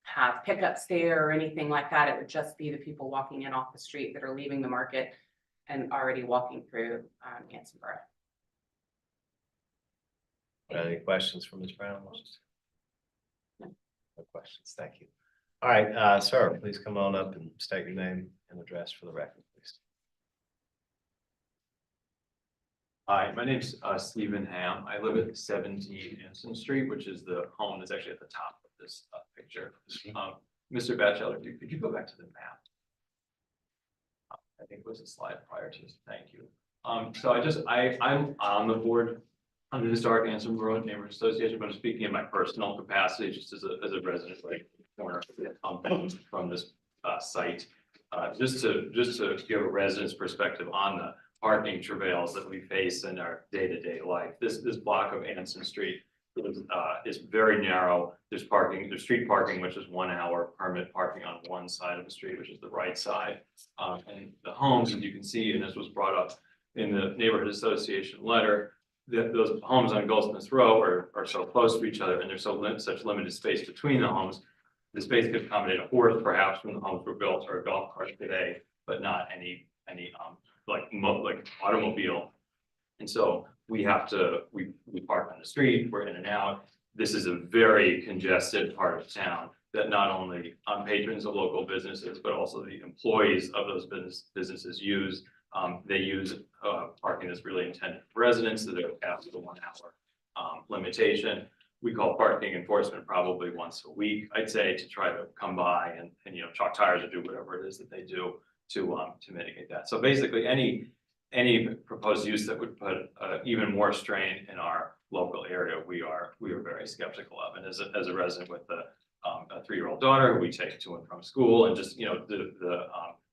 have pickups there or anything like that. It would just be the people walking in off the street that are leaving the market and already walking through Ansonborough. Any questions from Ms. Brown? No questions. Thank you. All right, sir, please come on up and state your name and address for the record, please. Hi, my name's Stephen Ham. I live at 17 Anson Street, which is the home that's actually at the top of this picture. Mr. Batchelor, could you go back to the map? I think it was a slide prior to this. Thank you. So I'm on the board under the Historic Ansonborough Neighborhood Association, but I'm speaking in my personal capacity, just as a resident, like corner from this site. Just to give a resident's perspective on the parking travails that we face in our day-to-day life. This block of Anson Street is very narrow. There's street parking, which is 1 hour permit parking on one side of the street, which is the right side. And the homes, as you can see, and this was brought up in the neighborhood association letter, those homes on Goldsmiths Row are so close to each other, and there's such limited space between the homes. The space could accommodate a horse perhaps when the homes were built, or a golf cart today, but not any like automobile. And so we park on the street, we're in and out. This is a very congested part of town that not only patrons of local businesses, but also the employees of those businesses use. They use parking that's really intended for residents, so they're past the 1 hour limitation. We call parking enforcement probably once a week, I'd say, to try to come by and chalk tires or do whatever it is that they do to mitigate that. So basically, any proposed use that would put even more strain in our local area, we are very skeptical of. And as a resident with a 3-year-old daughter who we take to and from school, and just the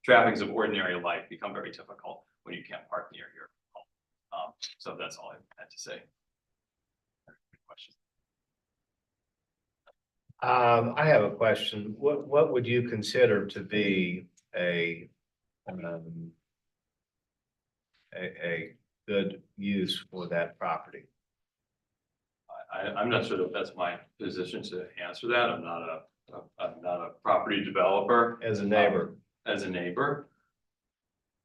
trappings of ordinary life become very difficult when you can't park near your home. So that's all I had to say. Question. I have a question. What would you consider to be a good use for that property? I'm not sure that that's my position to answer that. I'm not a property developer. As a neighbor. As a neighbor.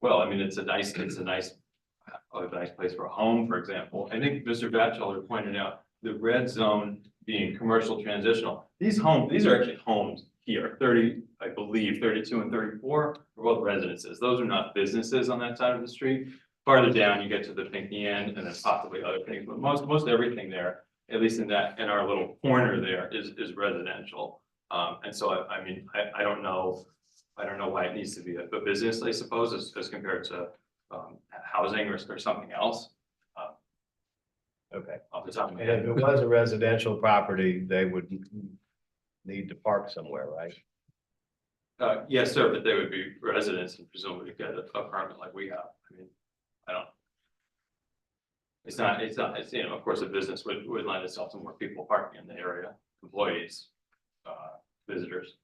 Well, I mean, it's a nice place for a home, for example. I think Mr. Batchelor pointed out the red zone being commercial transitional. These are actually homes here, 30, I believe, 32 and 34 are both residences. Those are not businesses on that side of the street. farther down, you get to the Pinky Inn and then possibly other things, but most everything there, at least in our little corner there is residential. And so I mean, I don't know why it needs to be a business, I suppose, as compared to housing or something else. Okay. Off the top of my And if head. it was a residential property, they would need to park somewhere, right? Yes, sir, but they would be residents and presumably get a permit like we have. I mean, I don't. It's not, you know, of course, a business would lend itself to more people parking in the area, employees, visitors.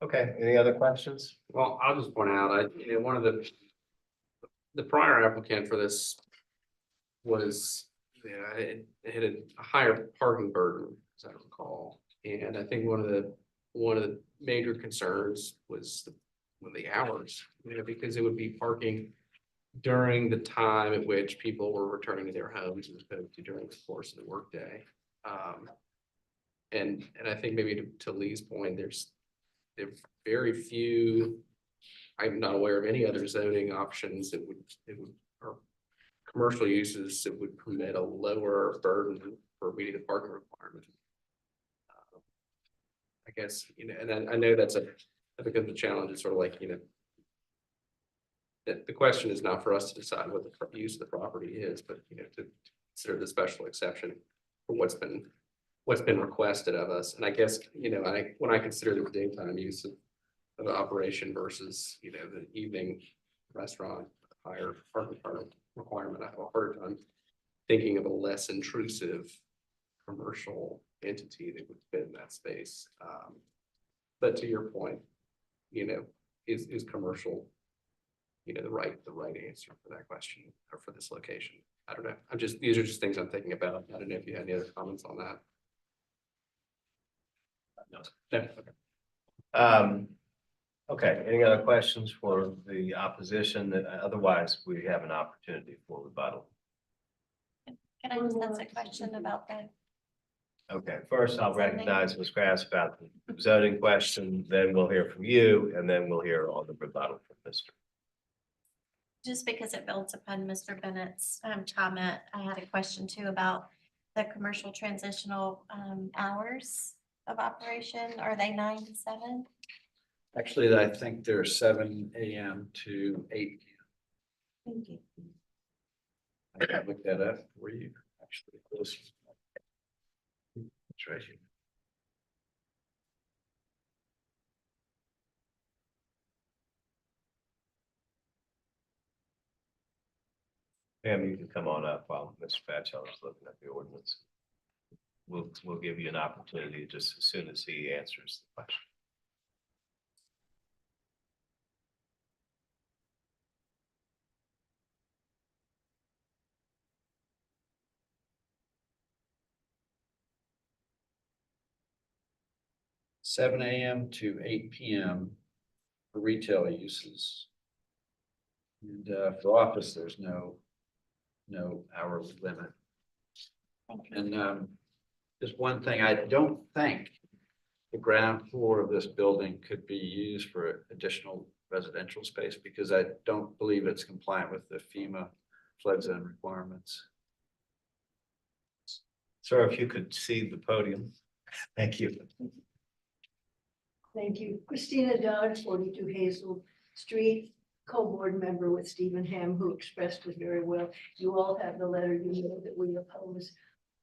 Okay, any other questions? Well, I'll just point out, one of the prior applicant for this was, it had a higher parking burden, as I recall. And I think one of the major concerns was the hours, because it would be parking during the time at which people were returning to their homes as opposed to during the course of the workday. And I think maybe to Lee's point, there are very few, I'm not aware of any other zoning options that would, or commercial uses that would permit a lower burden for meeting the parking requirement. I guess, and I know that becomes a challenge. It's sort of like, that the question is not for us to decide what the use of the property is, but, to consider the special exception for what's been requested of us. And I guess, when I consider the daytime use of the operation versus, the evening restaurant, higher parking requirement, I have a harder time thinking of a less intrusive commercial entity that would fit in that space. But to your point, is commercial, the right answer for that question or for this location? I don't know. These are just things I'm thinking about. I don't know if you had any other comments on that. No. Okay. Okay, any other questions for the opposition? Otherwise, we have an opportunity for rebuttal. Can I just ask a question about that? Okay, first I'll recognize Ms. Grass about the zoning question, then we'll hear from you, and then we'll hear all the rebuttal from Mr. Just because it builds upon Mr. Bennett's comment, I had a question too about the commercial transitional hours of operation. Are they 9 to 7? Actually, I think they're 7 a.m. to 8 p.m. Thank you. I can look that up for you, actually. It's right here. Pam, you can come on up while Mr. Batchel is looking at the ordinance. We'll give you an opportunity just as soon as he answers the question. Seven a.m. to 8 p.m. for retail uses. And for office, there's no hourly limit. And just one thing, I don't think the ground floor of this building could be used for additional residential space because I don't believe it's compliant with the FEMA flood zone requirements. Sir, if you could see the podium. Thank you. Thank you. Christina Dodd, 42 Hazel Street, co-board member with Stephen Ham, who expressed it very well. You all have the letter, you know that we oppose.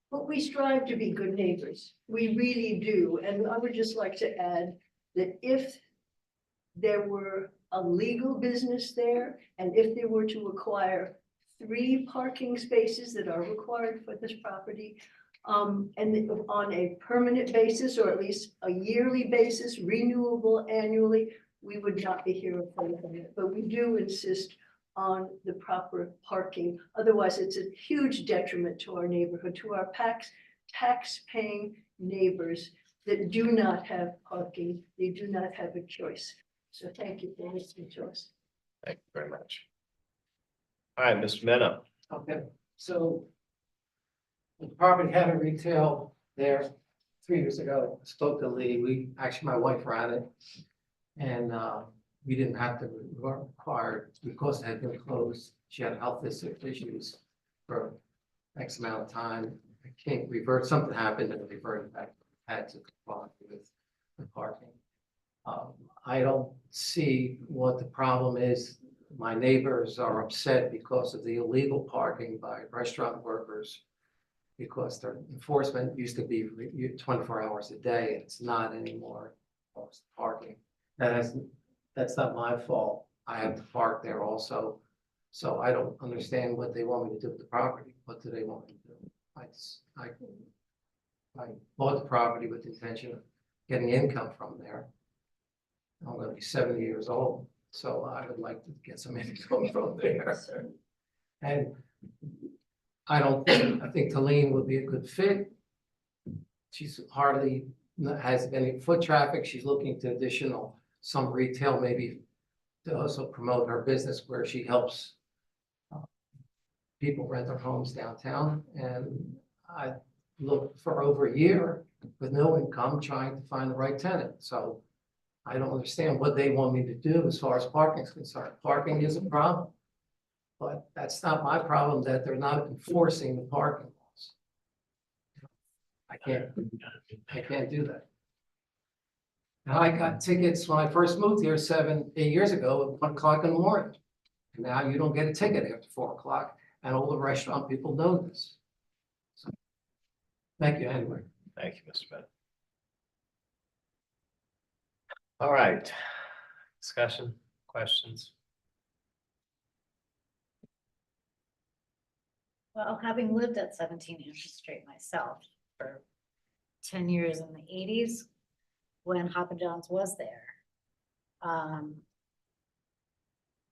But we strive to be good neighbors. We really do. And I would just like to add that if there were a legal business there, and if they were to acquire 3 parking spaces that are required for this property, and on a permanent basis, or at least a yearly basis, renewable annually, we would not be here opposing it. But we do insist on the proper parking. Otherwise, it's a huge detriment to our neighborhood, to our tax-paying neighbors that do not have parking. They do not have a choice. So thank you for listening to us. Thank you very much. All right, Mr. Mena. Okay, so the property had a retail there 3 years ago. I spoke to Lee. My wife ran it. And we didn't have to require, because it had been closed, she had health issues for X amount of time. I can't revert, something happened and reverted back, had to comply with the parking. I don't see what the problem is. My neighbors are upset because of the illegal parking by restaurant workers. Because their enforcement used to be 24 hours a day, it's not anymore. It's parking. That's not my fault. I have to park there also. So I don't understand what they want me to do with the property. What do they want me to do? I bought the property with the intention of getting income from there. I'm gonna be 70 years old, so I would like to get some income from there. And I think Talene would be a good fit. She's hardly has any foot traffic. She's looking to some retail, maybe to also promote her business where she helps people rent their homes downtown. And I looked for over a year with no income trying to find the right tenant. So I don't understand what they want me to do as far as parking is concerned. Parking is a problem. But that's not my problem that they're not enforcing the parking laws. I can't do that. And I got tickets when I first moved here 7, 8 years ago at 1 o'clock in the morning. And now you don't get a ticket after 4 o'clock, and all the restaurant people know this. So, thank you anyway. Thank you, Mr. Bennett. All right. Discussion, questions? Well, having lived at 17 Hampshire Street myself for 10 years in the 80s, when Hop and John's was there,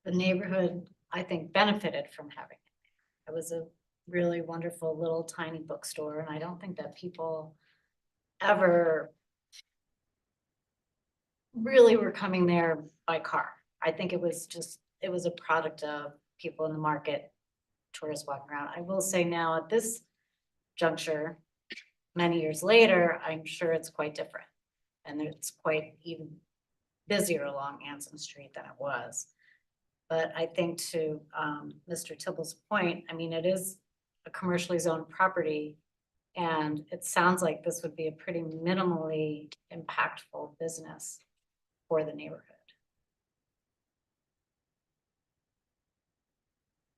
the neighborhood, I think, benefited from having it. It was a really wonderful little tiny bookstore, and I don't think that people ever really were coming there by car. I think it was a product of people in the market, tourists walking around. I will say now at this juncture, many years later, I'm sure it's quite different. And it's quite even busier along Anson Street than it was. But I think to Mr. Tibble's point, I mean, it is a commercially zoned property, and it sounds like this would be a pretty minimally impactful business for the neighborhood.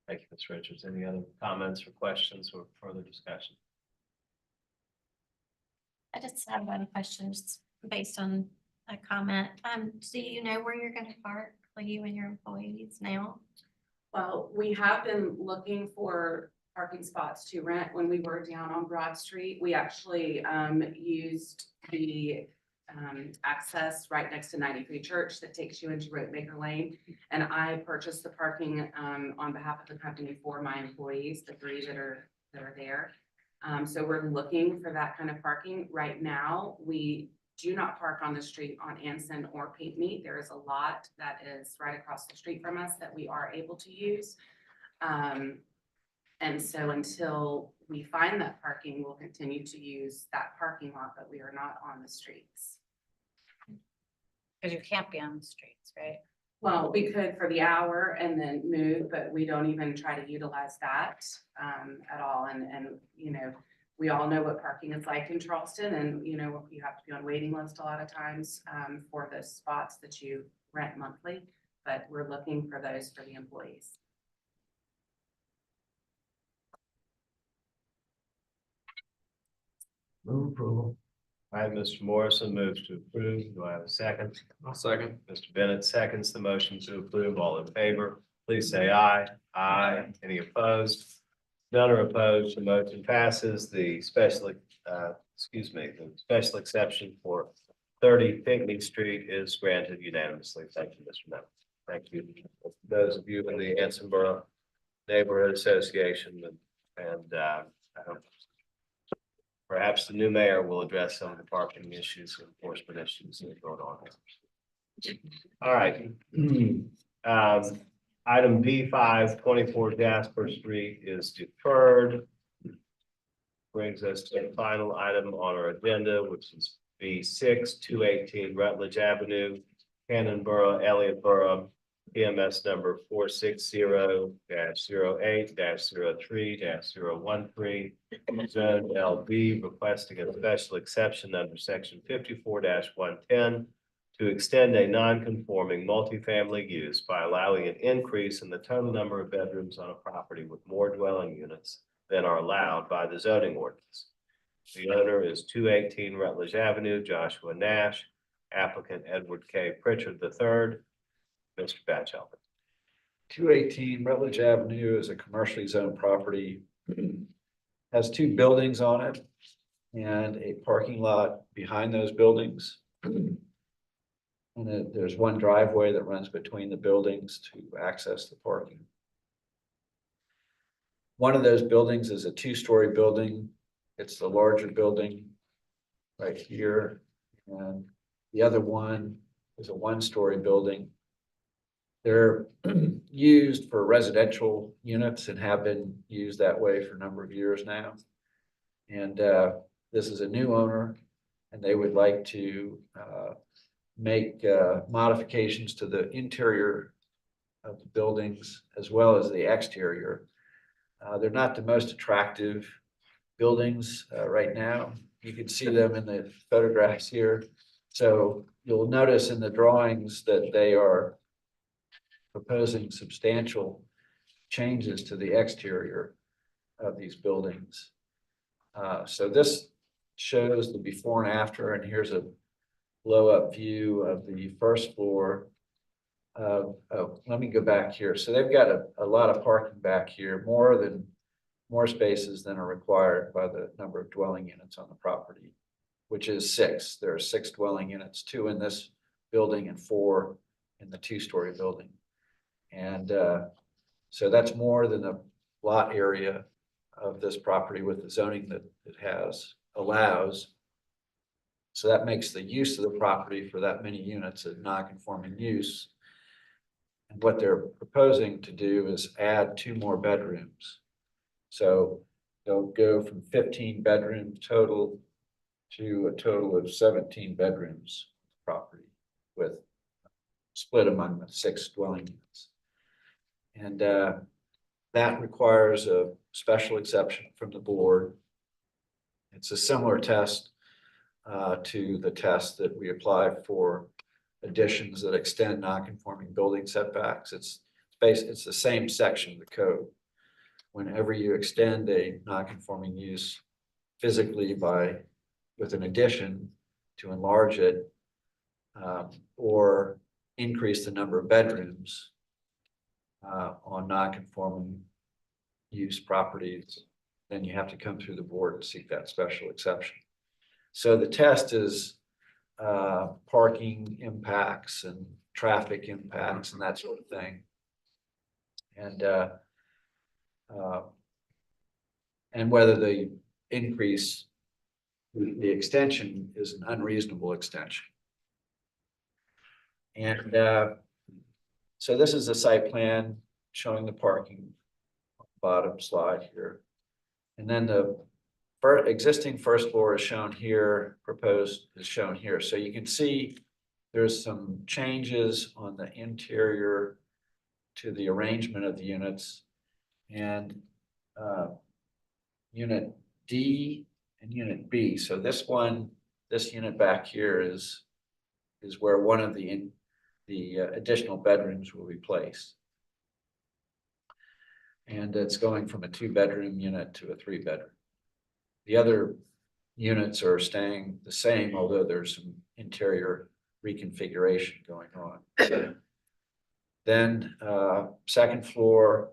Thank you, Ms. Richards. Any other comments or questions or further discussion? I just have one question just based on a comment. Do you know where you're gonna park for you and your employees now? Well, we have been looking for parking spots to rent. When we were down on Broad Street, we actually used the access right next to 93 Church that takes you into Rotemaker Lane. And I purchased the parking on behalf of the company for my employees, the 3 that are there. So we're looking for that kind of parking. Right now, we do not park on the street on Anson or Paint Meat. There is a lot that is right across the street from us that we are able to use. And so until we find that parking, we'll continue to use that parking lot, but we are not on the streets. Because you can't be on the streets, right? Well, we could for the hour and then move, but we don't even try to utilize that at all. And, you know, we all know what parking is like in Charleston, and, you know, you have to be on waiting list a lot of times for the spots that you rent monthly, but we're looking for those for the employees. Move approval. All right, Mr. Morrison moves to approve. Do I have a second? I'll second. Mr. Bennett seconds the motion to approve. All in favor, please say aye. Aye. Any opposed? None are opposed. The motion passes. The special exception for 30 Pinckney Street is granted unanimously. Thank you, Mr. Bennett. Thank you. Those of you in the Ansonboro Neighborhood Association and I hope perhaps the new mayor will address some of the parking issues and enforcement issues that are going on here. All right. Item B5, 24 Jasper Street is deferred. Brings us to the final item on our agenda, which is B6, 218 Rutledge Avenue, Cannonboro, Elliottboro, PMS number 460-08-03-013, Zone LB, requesting a special exception under section 54-110 to extend a non-conforming multifamily use by allowing an increase in the total number of bedrooms on a property with more dwelling units than are allowed by the zoning ordinance. The owner is 218 Rutledge Avenue, Joshua Nash, applicant Edward K. Pritchard III. Mr. Batchelder. 218 Rutledge Avenue is a commercially zoned property. Has two buildings on it and a parking lot behind those buildings. And there's one driveway that runs between the buildings to access the parking. One of those buildings is a two-story building. It's the larger building right here. And the other one is a one-story building. They're used for residential units and have been used that way for a number of years now. And this is a new owner, and they would like to make modifications to the interior of the buildings as well as the exterior. They're not the most attractive buildings right now. You can see them in the photographs here. So you'll notice in the drawings that they are proposing substantial changes to the exterior of these buildings. So this shows the before and after, and here's a blow-up view of the first floor. Let me go back here. So they've got a lot of parking back here, more spaces than are required by the number of dwelling units on the property, which is 6. There are 6 dwelling units, 2 in this building and 4 in the two-story building. And so that's more than the lot area of this property with the zoning that it allows. So that makes the use of the property for that many units a non-conforming use. And what they're proposing to do is add 2 more bedrooms. So they'll go from 15 bedrooms total to a total of 17 bedrooms property with split among the 6 dwelling units. And that requires a special exception from the board. It's a similar test to the test that we apply for additions that extend non-conforming building setbacks. It's the same section of the code. Whenever you extend a non-conforming use physically with an addition to enlarge it or increase the number of bedrooms on non-conforming use properties, then you have to come through the board and seek that special exception. So the test is parking impacts and traffic impacts and that sort of thing. And whether the increase, the extension is an unreasonable extension. And so this is a site plan showing the parking on the bottom slide here. And then the existing first floor is shown here, proposed is shown here. So you can see there's some changes on the interior to the arrangement of the units. And unit D and unit B. So this unit back here is where one of the additional bedrooms will be placed. And it's going from a 2-bedroom unit to a 3-bedroom. The other units are staying the same, although there's some interior reconfiguration going on. Then second floor,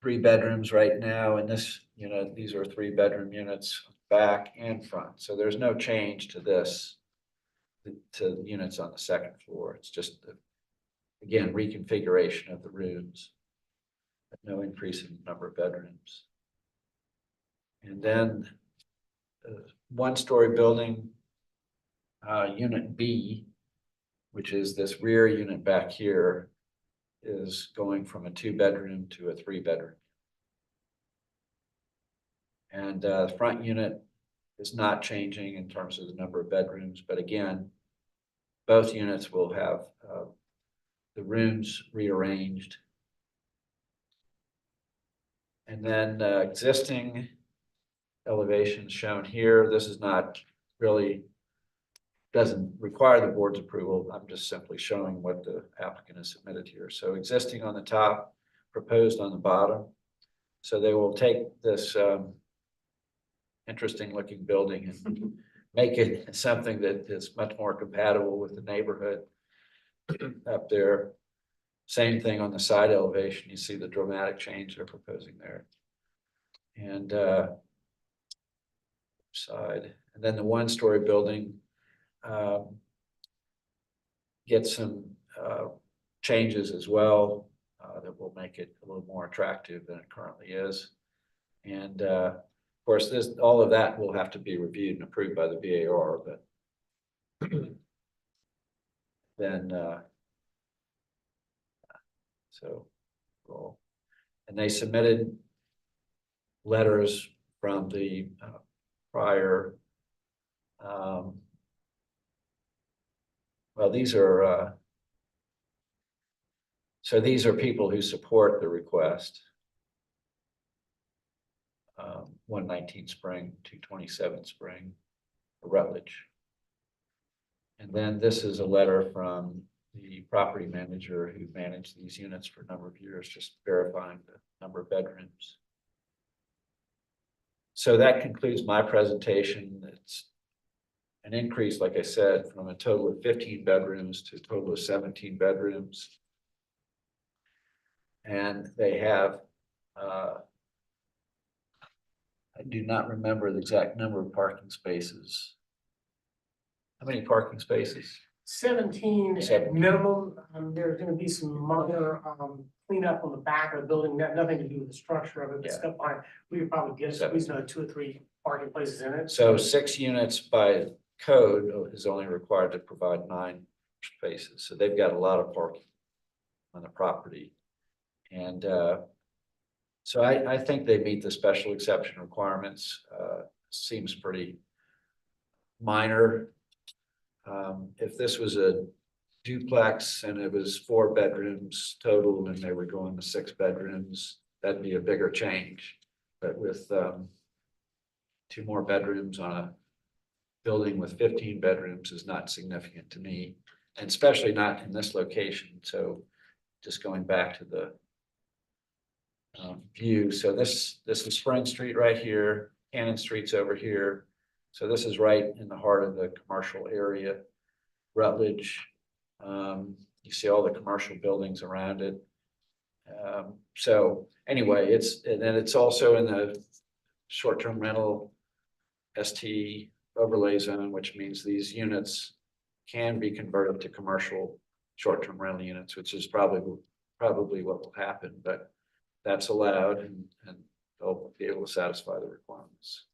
3 bedrooms right now. And this, these are 3-bedroom units back and front. So there's no change to this, to units on the second floor. It's just, again, reconfiguration of the rooms. No increase in the number of bedrooms. And then 1-story building, unit B, which is this rear unit back here, is going from a 2-bedroom to a 3-bedroom. And the front unit is not changing in terms of the number of bedrooms, but again, both units will have the rooms rearranged. And then existing elevations shown here. This is not really, doesn't require the board's approval. I'm just simply showing what the applicant has submitted here. So existing on the top, proposed on the bottom. So they will take this interesting looking building and make it something that is much more compatible with the neighborhood up there. Same thing on the side elevation. You see the dramatic change they're proposing there. And side, and then the one-story building gets some changes as well that will make it a little more attractive than it currently is. And of course, all of that will have to be reviewed and approved by the BAR, but then so well, and they submitted letters from the prior well, these are so these are people who support the request. 119 Spring, 227 Spring, Rutledge. And then this is a letter from the property manager who managed these units for a number of years, just verifying the number of bedrooms. So that concludes my presentation. It's an increase, like I said, from a total of 15 bedrooms to a total of 17 bedrooms. And they have, I do not remember the exact number of parking spaces. How many parking spaces? 17 at 17. minimum. There's gonna be some minor cleanup on the back of the building, nothing to do with the structure of it, but Yeah. stuff behind. We could probably get at least another 2 or 3 parking places in it. So 6 units by code is only required to provide 9 spaces. So they've got a lot of parking on the property. And so I think they meet the special exception requirements. Seems pretty minor. If this was a duplex and it was 4 bedrooms total and they were going to 6 bedrooms, that'd be a bigger change. But with 2 more bedrooms on a building with 15 bedrooms is not significant to me, and especially not in this location. So just going back to the view. So this is Spring Street right here, Cannon Street's over here. So this is right in the heart of the commercial area. Rutledge, you see all the commercial buildings around it. So anyway, and then it's also in the short-term rental ST overlay zone, which means these units can be converted to commercial short-term rental units, which is probably what will happen, but that's allowed and they'll be able to satisfy the requirements.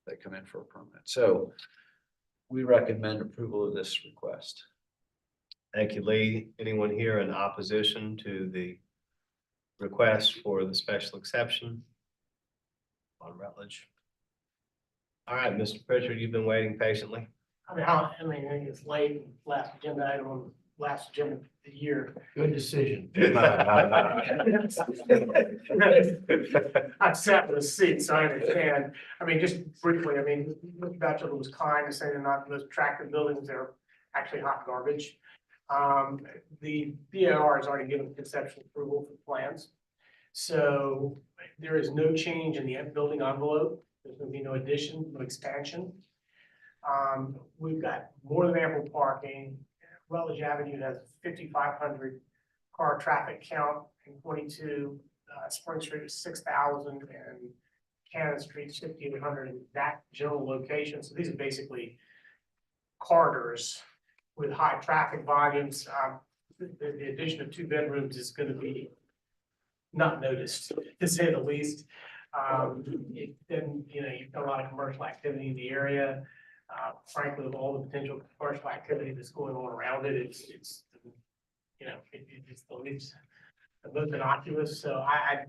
They come in for a permit. So we recommend approval of this request. Thank you, Lee. Anyone here in opposition to the request for the special exception on Rutledge? All right, Mr. Pritchard, you've been waiting patiently. I think it's late, last agenda item, last agenda of the year. Good decision. I sat in the seat, so I understand. I mean, just briefly, I mean, Mr. Batchelor was kind to say they're not the most attractive buildings, they're actually hot garbage. The BAR has already given conceptual approval for plans. So there is no change in the building envelope. There's gonna be no addition, no expansion. We've got more than ample parking. Rutledge Avenue has 5,500 car traffic count in 22. Spring Street is 6,000 and Cannon Street is 5,800 in that general location. So these are basically corridors with high traffic volumes. The addition of 2 bedrooms is going to be not noticed, to say the least. Then, you know, you've got a lot of commercial activity in the area. Frankly, with all the potential commercial activity that's going on around it, it's you know, it's the least, the most innocuous. So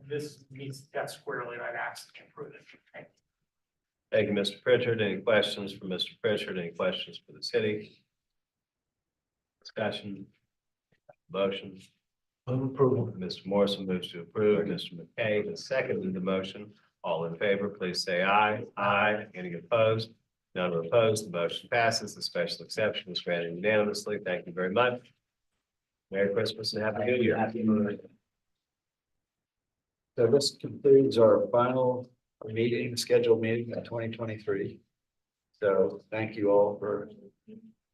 this meets that squarely, and I'd ask to approve it. Thank you. Thank you, Mr. Pritchard. Any questions for Mr. Pritchard? Any questions for the city? Discussion. Motion. Move approval. Mr. Morrison moves to approve. Mr. McKay has seconded the motion. All in favor, please say aye. Aye. Any opposed? None opposed. The motion passes. The special exception is granted unanimously. Thank you very much. Merry Christmas and Happy New Year. So this concludes our final scheduled meeting of 2023. So thank you all for